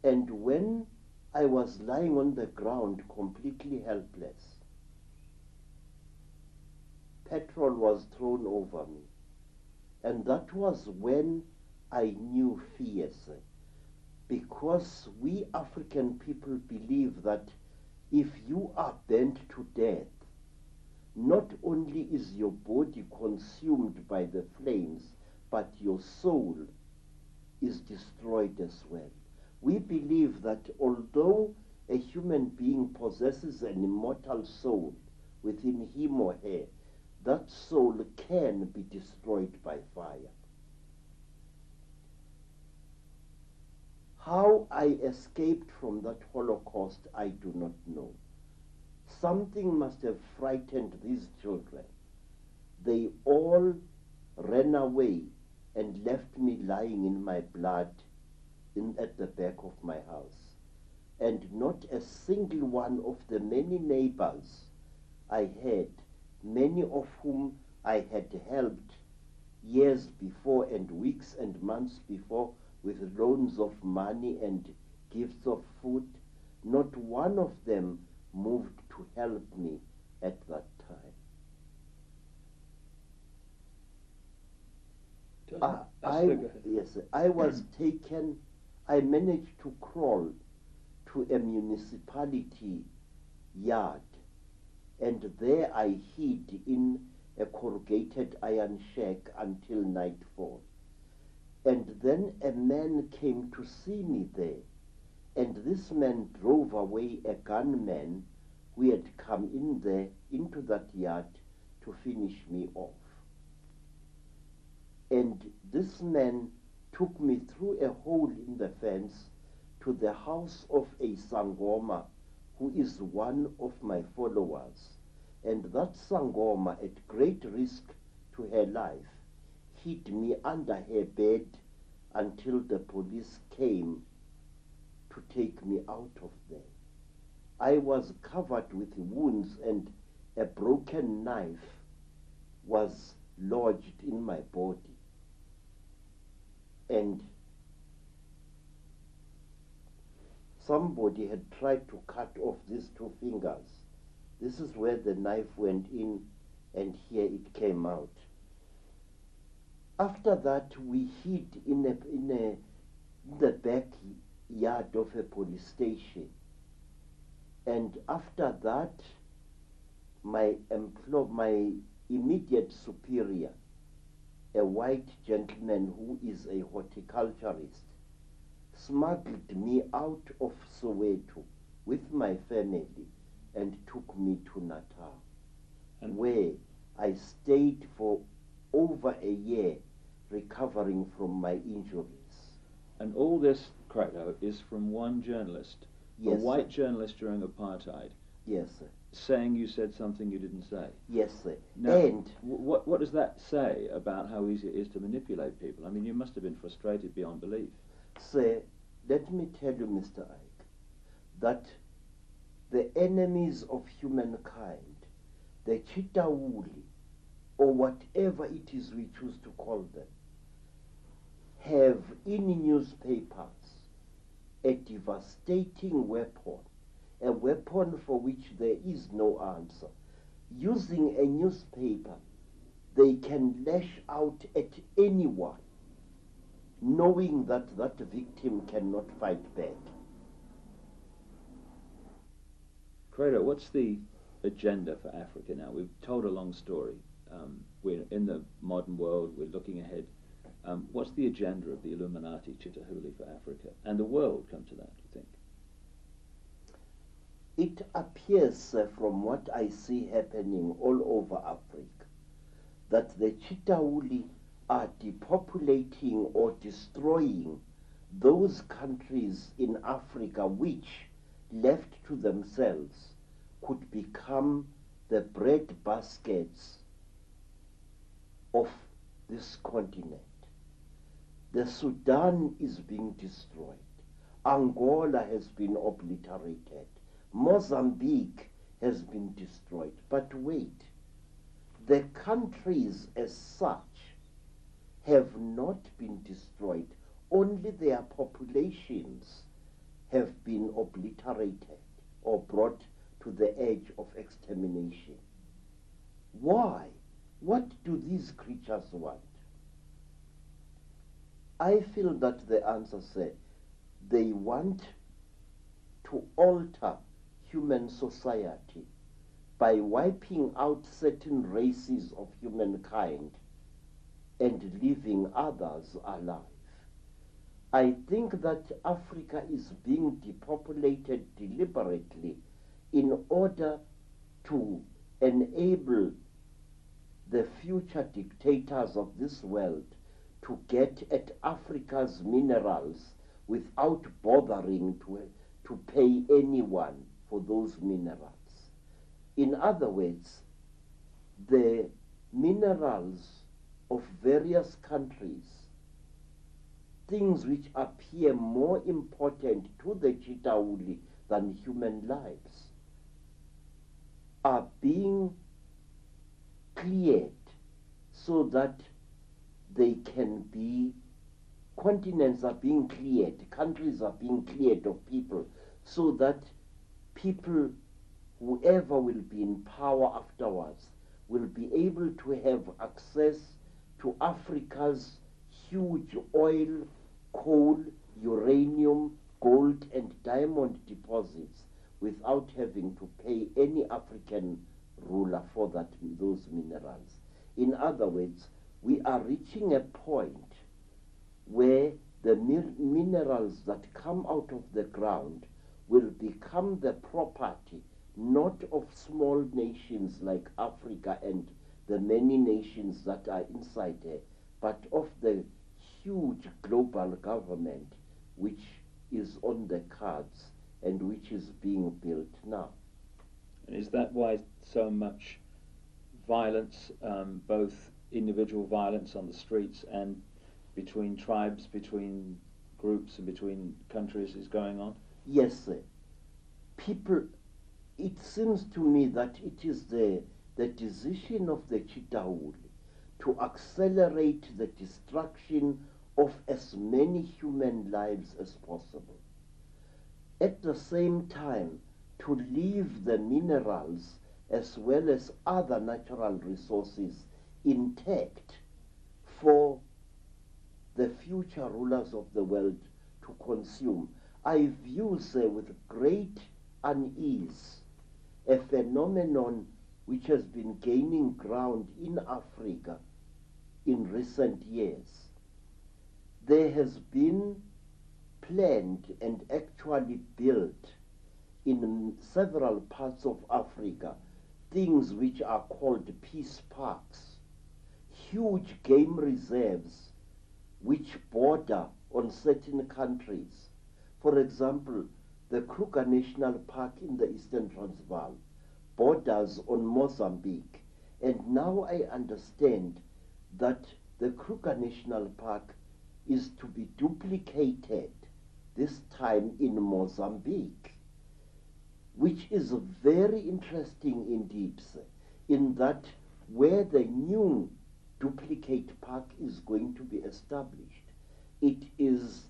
S1: And when I was lying on the ground completely helpless, petrol was thrown over me. And that was when I knew fear, because we African people believe that if you are burnt to death, not only is your body consumed by the flames, but your soul is destroyed as well. We believe that although a human being possesses an immortal soul within him or her, that soul can be destroyed by fire. How I escaped from that Holocaust, I do not know. Something must have frightened these children. They all ran away and left me lying in my blood at the back of my house. And not a single one of the many neighbors I had, many of whom I had helped years before and weeks and months before with loans of money and gifts of food, not one of them moved to help me at that time. I was taken, I managed to crawl to a municipality yard, and there I hid in a corrugated iron shack until nightfall. And then a man came to see me there, and this man drove away a gunman who had come in there, into that yard, to finish me off. And this man took me through a hole in the fence to the house of a Sangoma, who is one of my followers. And that Sangoma, at great risk to her life, hid me under her bed until the police came to take me out of there. I was covered with wounds, and a broken knife was lodged in my body. And somebody had tried to cut off these two fingers. This is where the knife went in, and here it came out. After that, we hid in the backyard yard of a police station. And after that, my immediate superior, a white gentleman who is a horticulturist, smuggled me out of Soweto with my family and took me to Natal, where I stayed for over a year recovering from my injuries.
S2: And all this, Credo, is from one journalist,
S1: Yes,
S2: a white
S1: sir.
S2: journalist during apartheid,
S1: Yes, sir.
S2: saying you said something you didn't say.
S1: Yes, sir.
S2: Now,
S1: And
S2: what does that say about how easy it is to manipulate people? I mean, you must have been frustrated beyond belief.
S1: sir, let me tell you, Mr. Ike, that the enemies of humankind, the Chitauli, or whatever it is we choose to call them, have in newspapers a devastating weapon, a weapon for which there is no answer. Using a newspaper, they can lash out at anyone, knowing that that victim cannot fight back.
S2: Credo, what's the agenda for Africa now? We've told a long story. We're in the modern world, we're looking ahead. What's the agenda of the Illuminati Chitahuli for Africa and the world, come to that, do you think?
S1: It appears from what I see happening all over Africa that the Chitauli are depopulating or destroying those countries in Africa which, left to themselves, could become the bread baskets of this continent. The Sudan is being destroyed. Angola has been obliterated. Mozambique has been destroyed. But wait, the countries as such have not been destroyed. Only their populations have been obliterated or brought to the edge of extermination. Why? What do these creatures want? I feel that the answer says they want to alter human society by wiping out certain races of humankind and leaving others alive. I think that Africa is being depopulated deliberately in order to enable the future dictators of this world to get at Africa's minerals without bothering to pay anyone for those minerals. In other words, the minerals of various countries, things which appear more important to the Chitauli than human lives, are being cleared so that they can be, continents are being cleared, countries are being cleared of people, so that people, whoever will be in power afterwards, will be able to have access to Africa's huge oil, coal, uranium, gold and diamond deposits without having to pay any African ruler for those minerals. In other words, we are reaching a point where the minerals that come out of the ground will become the property not of small nations like Africa and the many nations that are inside there, but of the huge global government which is on the cards and which is being built now.
S2: And is that why so much violence, both individual violence on the streets and between tribes, between groups and between countries is going on?
S1: Yes, sir. People, it seems to me that it is the decision of the Chitauli to accelerate the destruction of as many human lives as possible. At the same time, to leave the minerals as well as other natural resources intact for the future rulers of the world to consume. I view, with great unease a phenomenon which has been gaining ground in Africa in recent years. There has been planned and actually built in several parts of Africa things which are called peace parks, huge game reserves which border on certain countries. For example, the Kruger National Park in the Eastern Transvaal borders on Mozambique, and now I understand that the Kruger National Park is to be duplicated, this time in Mozambique, which is very interesting indeed, in that where the new duplicate park is going to be established, it is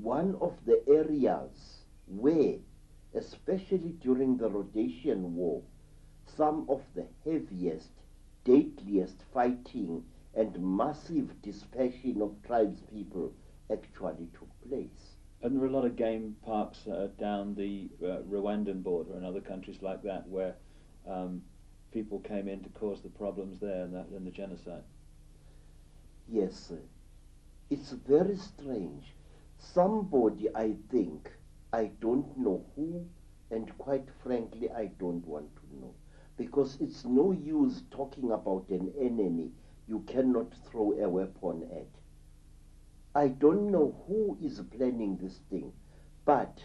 S1: one of the areas where, especially during the Rhodesian War, some of the heaviest, deadliest fighting and massive dispersion of tribespeople actually took place.
S2: And there are a lot of game parks down the Rwandan border and other countries like that where people came in to cause the problems there and the genocide.
S1: Yes, sir. It's very strange. Somebody, I think, I don't know who, and quite frankly, I don't want to know, because it's no use talking about an enemy you cannot throw a weapon at. I don't know who is planning this thing, but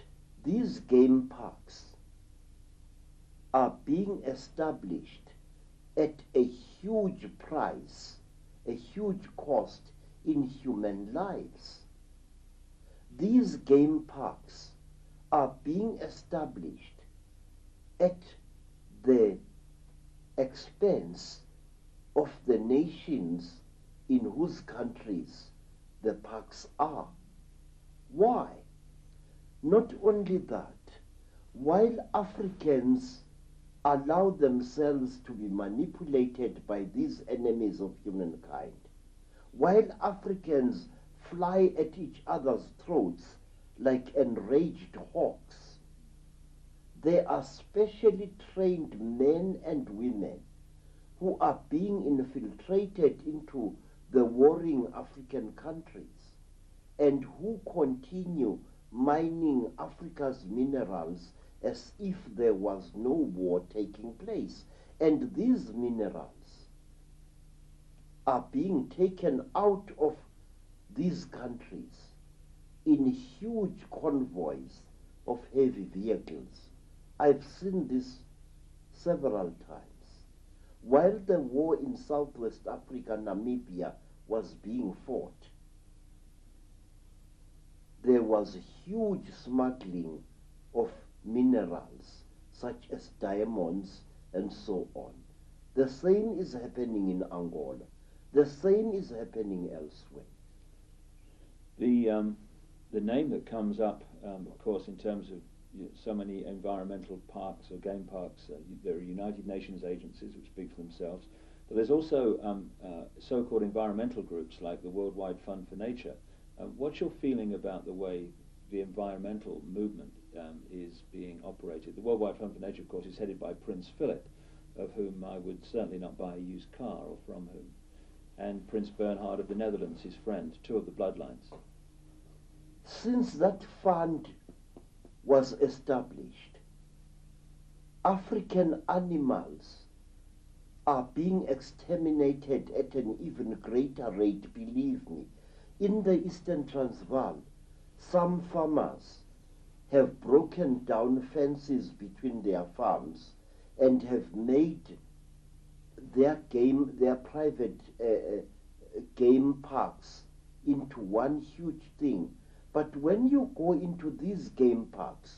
S1: these game parks are being established at a huge price, a huge cost in human lives. These game parks are being established at the expense of the nations in whose countries the parks are. Why? Not only that, while Africans allow themselves to be manipulated by these enemies of humankind, while Africans fly at each other's throats like enraged hawks, there are specially trained men and women who are being infiltrated into the warring African countries and who continue mining Africa's minerals as if there was no war taking place. And these minerals are being taken out of these countries in huge convoys of heavy vehicles. I've seen this several times. While the war in Southwest Africa, Namibia, was being fought, there was huge smuggling of minerals such as diamonds and so on. The same is happening in Angola. The same is happening elsewhere.
S2: The name that comes up, of course, in terms of so many environmental parks or game parks, there are United Nations agencies which speak for themselves, but there's also so-called environmental groups like the Worldwide Fund for Nature. What's your feeling about the way the environmental movement is being operated? The Worldwide Fund for Nature, of course, is headed by Prince Philip, of whom I would certainly not buy a used car, or from whom, and Prince Bernhard of the Netherlands, his friend, two of the bloodlines.
S1: Since that fund was established, African animals are being exterminated at an even greater rate, believe me. In the Eastern Transvaal, some farmers have broken down fences between their farms and have made their private game parks into one huge thing. But when you go into these game parks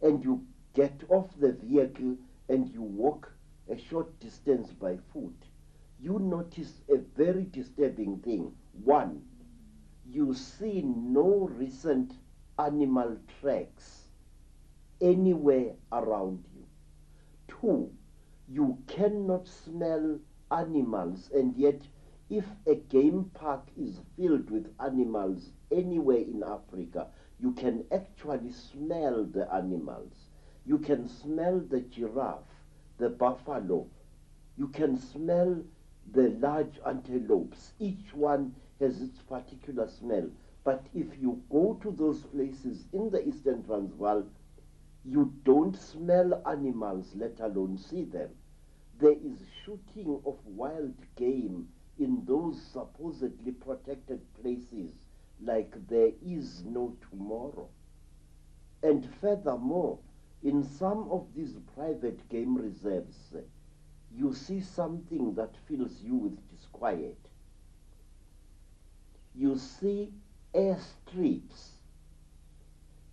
S1: and you get off the vehicle and you walk a short distance by foot, you notice a very disturbing thing. One, you see no recent animal tracks anywhere around you. Two, you cannot smell animals, and yet If a game park is filled with animals anywhere in Africa, you can actually smell the animals. You can smell the giraffe, the buffalo. You can smell the large antelopes. Each one has its particular smell. But if you go to those places in the Eastern Transvaal, you don't smell animals, let alone see them. There is shooting of wild game in those supposedly protected places like there is no tomorrow. And furthermore, in some of these private game reserves, you see something that fills you with disquiet. You see airstrips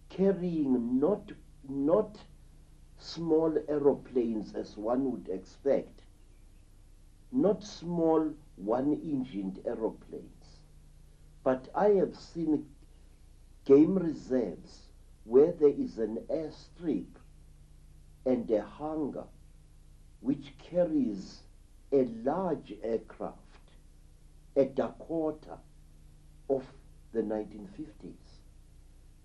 S1: carrying not small aeroplanes as one would expect, not small one-engined aeroplanes, but I have seen game reserves where there is an airstrip and a hangar which carries a large aircraft, a Dakota of the 1950s.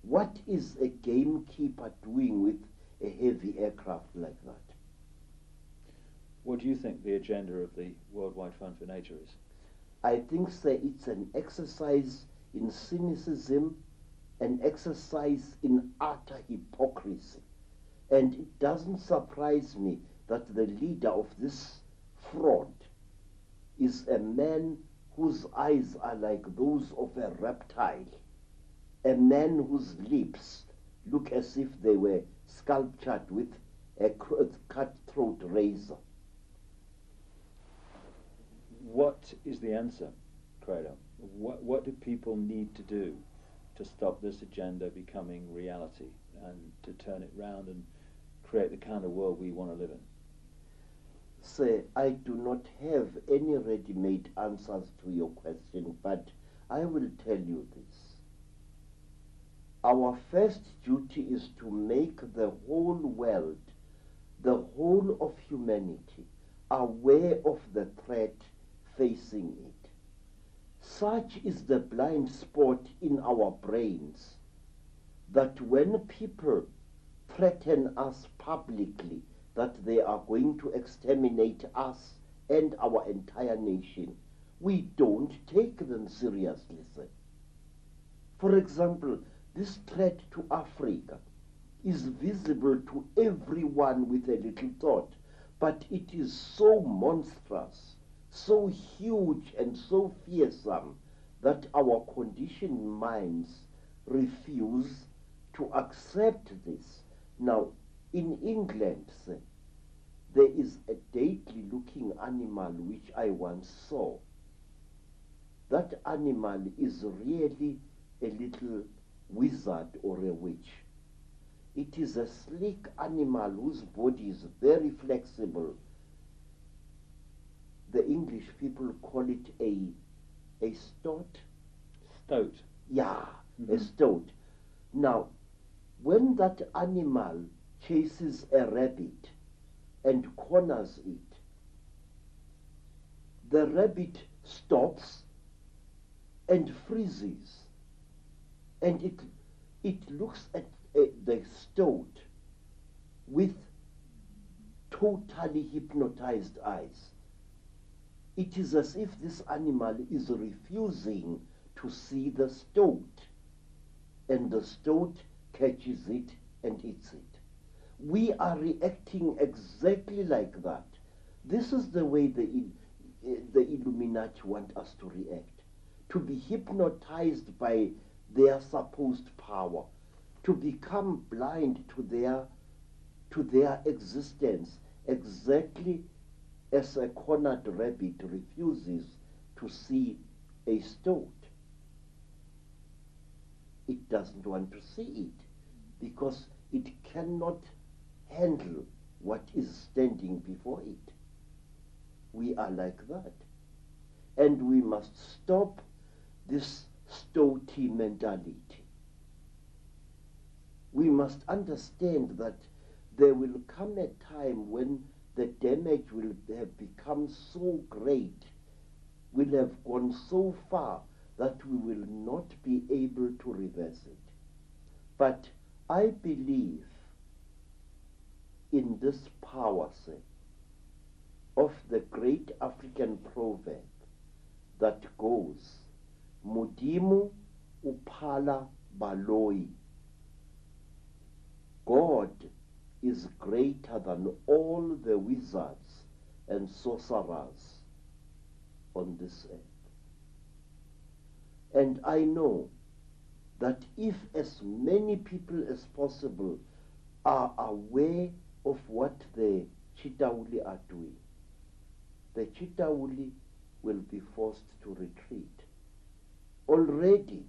S1: What is a gamekeeper doing with a heavy aircraft like that?
S2: What do you think the agenda of the Worldwide Fund for Nature is?
S1: I think, sir, it's an exercise in cynicism, an exercise in utter hypocrisy. And it doesn't surprise me that the leader of this fraud is a man whose eyes are like those of a reptile, a man whose lips look as if they were sculptured with a cutthroat razor.
S2: What is the answer, Credo? What do people need to do to stop this agenda becoming reality and to turn it round and create the kind of world we want to live in?
S1: Sir, I do not have any ready-made answers to your question, but I will tell you this. Our first duty is to make the whole world, the whole of humanity, aware of the threat facing it. Such is the blind spot in our brains that when people threaten us publicly that they are going to exterminate us and our entire nation, we don't take them seriously, sir. For example, this threat to Africa is visible to everyone with a little thought, but it is so monstrous, so huge and so fearsome that our conditioned minds refuse to accept this. Now, in England, sir, there is a deadly looking animal which I once saw. That animal is really a little wizard or a witch. It is a sleek animal whose body is very flexible. The English people call it a stoat.
S2: Stoat.
S1: Yeah, a stoat. Now, when that animal chases a rabbit and corners it, the rabbit stops and freezes, and it looks at the stoat with totally hypnotized eyes. It is as if this animal is refusing to see the stoat, and the stoat catches it and eats it. We are reacting exactly like that. This is the way the Illuminati want us to react, to be hypnotized by their supposed power, to become blind to their existence, exactly as a cornered rabbit refuses to see a stoat. It doesn't want to see it because it cannot handle what is standing before it. We are like that. And we must stop this stoaty mentality. We must understand that there will come a time when the damage will have become so great will have gone so far that we will not be able to reverse it. But I believe in this power, sir, of the great African proverb that goes, Mudimu uphala baloi. God is greater than all the wizards and sorcerers on this earth. And I know that if as many people as possible are aware of what the Chitauli are doing, the Chitauli will be forced to retreat. Already,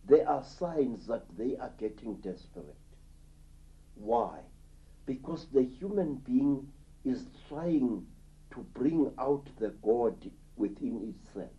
S1: there are signs that they are getting desperate. Why? Because the human being is trying to bring out the God within itself.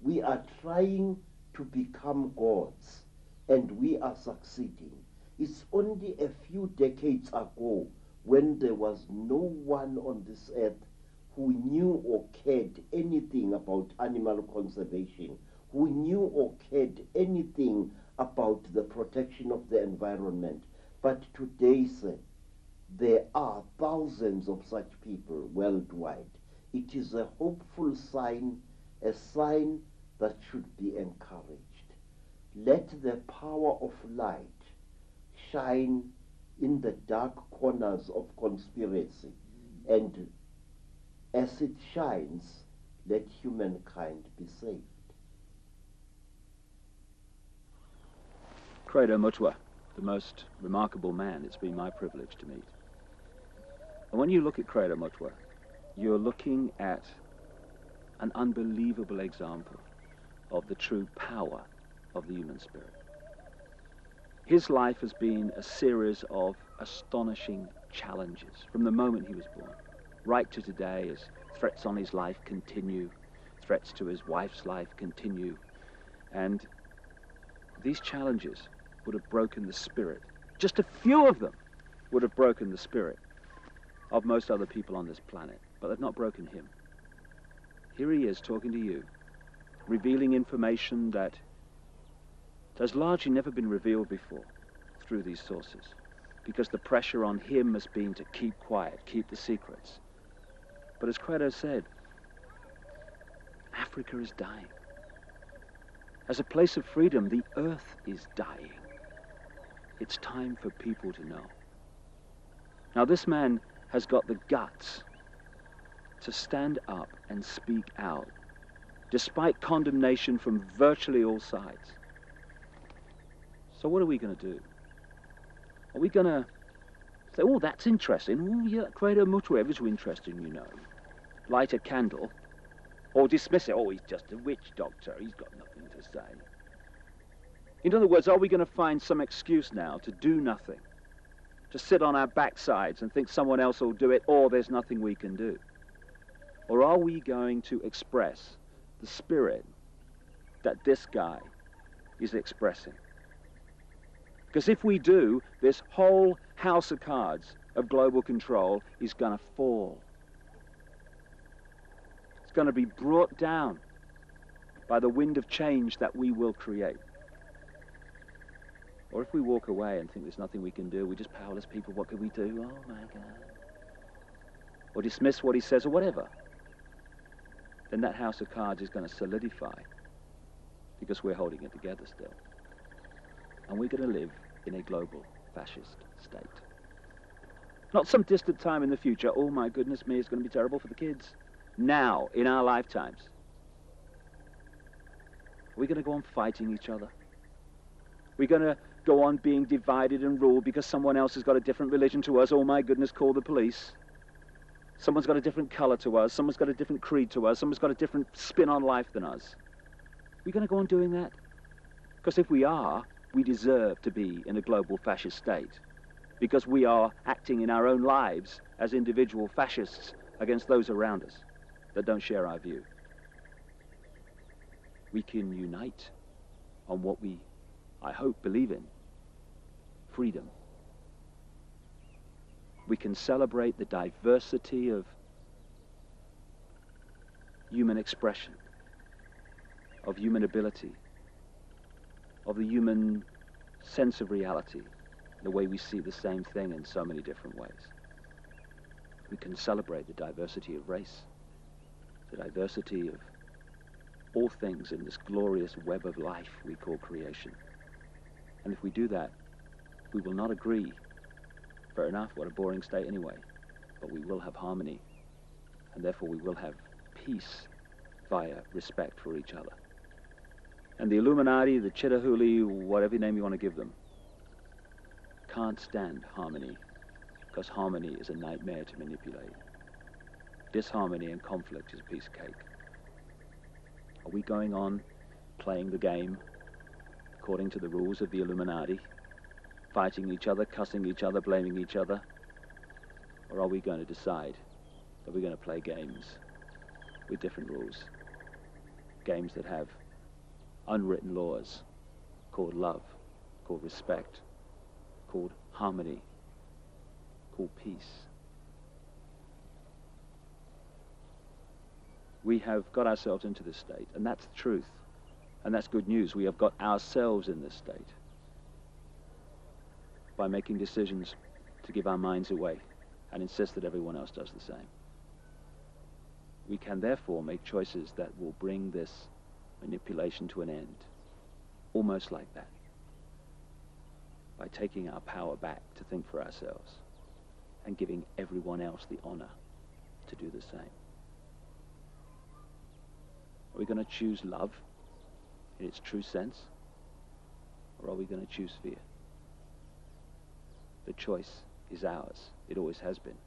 S1: We are trying to become gods, and we are succeeding. It's only a few decades ago when there was no one on this earth who knew or cared anything about animal conservation, who knew or cared anything about the protection of the environment. But today, sir, there are thousands of such people worldwide. It is a hopeful sign, a sign that should be encouraged. Let the power of light shine in the dark corners of conspiracy, and as it shines, let humankind be saved.
S2: Credo Mutwa, the most remarkable man it's been my privilege to meet. And when you look at Credo Mutwa, you're looking at an unbelievable example of the true power of the human spirit. His life has been a series of astonishing challenges from the moment he was born, right to today, as threats on his life continue, threats to his wife's life continue. And these challenges would have broken the spirit. Just a few of them would have broken the spirit of most other people on this planet, but they've not broken him. Here he is talking to you, revealing information that has largely never been revealed before through these sources, because the pressure on him has been to keep quiet, keep the secrets. But as Credo said, Africa is dying. As a place of freedom, the earth is dying. It's time for people to know. Now, this man has got the guts to stand up and speak out, despite condemnation from virtually all sides. So what are we going to do? Are we going to say, oh, that's interesting. Oh, yeah, Credo Mutwa is interesting, you know. Light a candle. Or dismiss it. Oh, he's just a witch doctor. He's got nothing to say. In other words, are we going to find some excuse now to do nothing? To sit on our backsides and think someone else will do it, or there's nothing we can do? Or are we going to express the spirit that this guy is expressing? Because if we do, this whole house of cards of global control is going to fall. It's going to be brought down by the wind of change that we will create. Or if we walk away and think there's nothing we can do, we're just powerless people, what can we do? Oh my God. Or dismiss what he says or whatever. Then that house of cards is going to solidify because we're holding it together still. And we're going to live in a global fascist state. Not some distant time in the future, oh my goodness me, it's going to be terrible for the kids. Now, in our lifetimes. Are we going to go on fighting each other? We're going to go on being divided and ruled because someone else has got a different religion to us. Oh my goodness, call the police. Someone's got a different color to us. Someone's got a different creed to us. Someone's got a different spin on life than us. We're going to go on doing that? Because if we are, we deserve to be in a global fascist state. Because we are acting in our own lives as individual fascists against those around us that don't share our view. We can unite on what we, I hope, believe in. Freedom. We can celebrate the diversity of human expression, of human ability, of the human sense of reality, the way we see the same thing in so many different ways. We can celebrate the diversity of race, the diversity of all things in this glorious web of life we call creation. And if we do that, we will not agree. Fair enough, what a boring state anyway. But we will have harmony, and therefore we will have peace via respect for each other. And the Illuminati, the Chittahuli, whatever name you want to give them, can't stand harmony, because harmony is a nightmare to manipulate. Disharmony and conflict is a piece of cake. Are we going on playing the game according to the rules of the Illuminati, fighting each other, cussing each other, blaming each other? Or are we going to decide that we're going to play games with different rules? Games that have unwritten laws called love, called respect, called harmony, called peace. We have got ourselves into this state, and that's the truth. And that's good news. We have got ourselves in this state by making decisions to give our minds away and insist that everyone else does the same. We can therefore make choices that will bring this manipulation to an end, almost like that, by taking our power back to think for ourselves and giving everyone else the honor to do the same. Are we going to choose love in its true sense, or are we going to choose fear? The choice is ours. It always has been.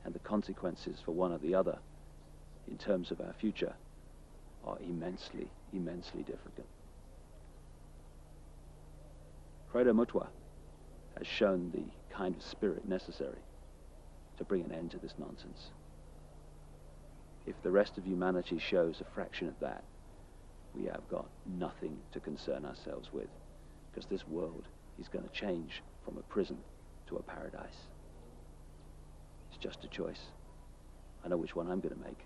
S2: And the consequences for one or the other in terms of our future are immensely, immensely different. Credo Mutwa has shown the kind of spirit necessary to bring an end to this nonsense. If the rest of humanity shows a fraction of that, we have got nothing to concern ourselves with, because this world is going to change from a prison to a paradise. It's just a choice. I know which one I'm going to make.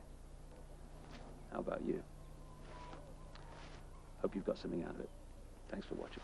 S2: How about you? Hope you've got something out of it. Thanks for watching.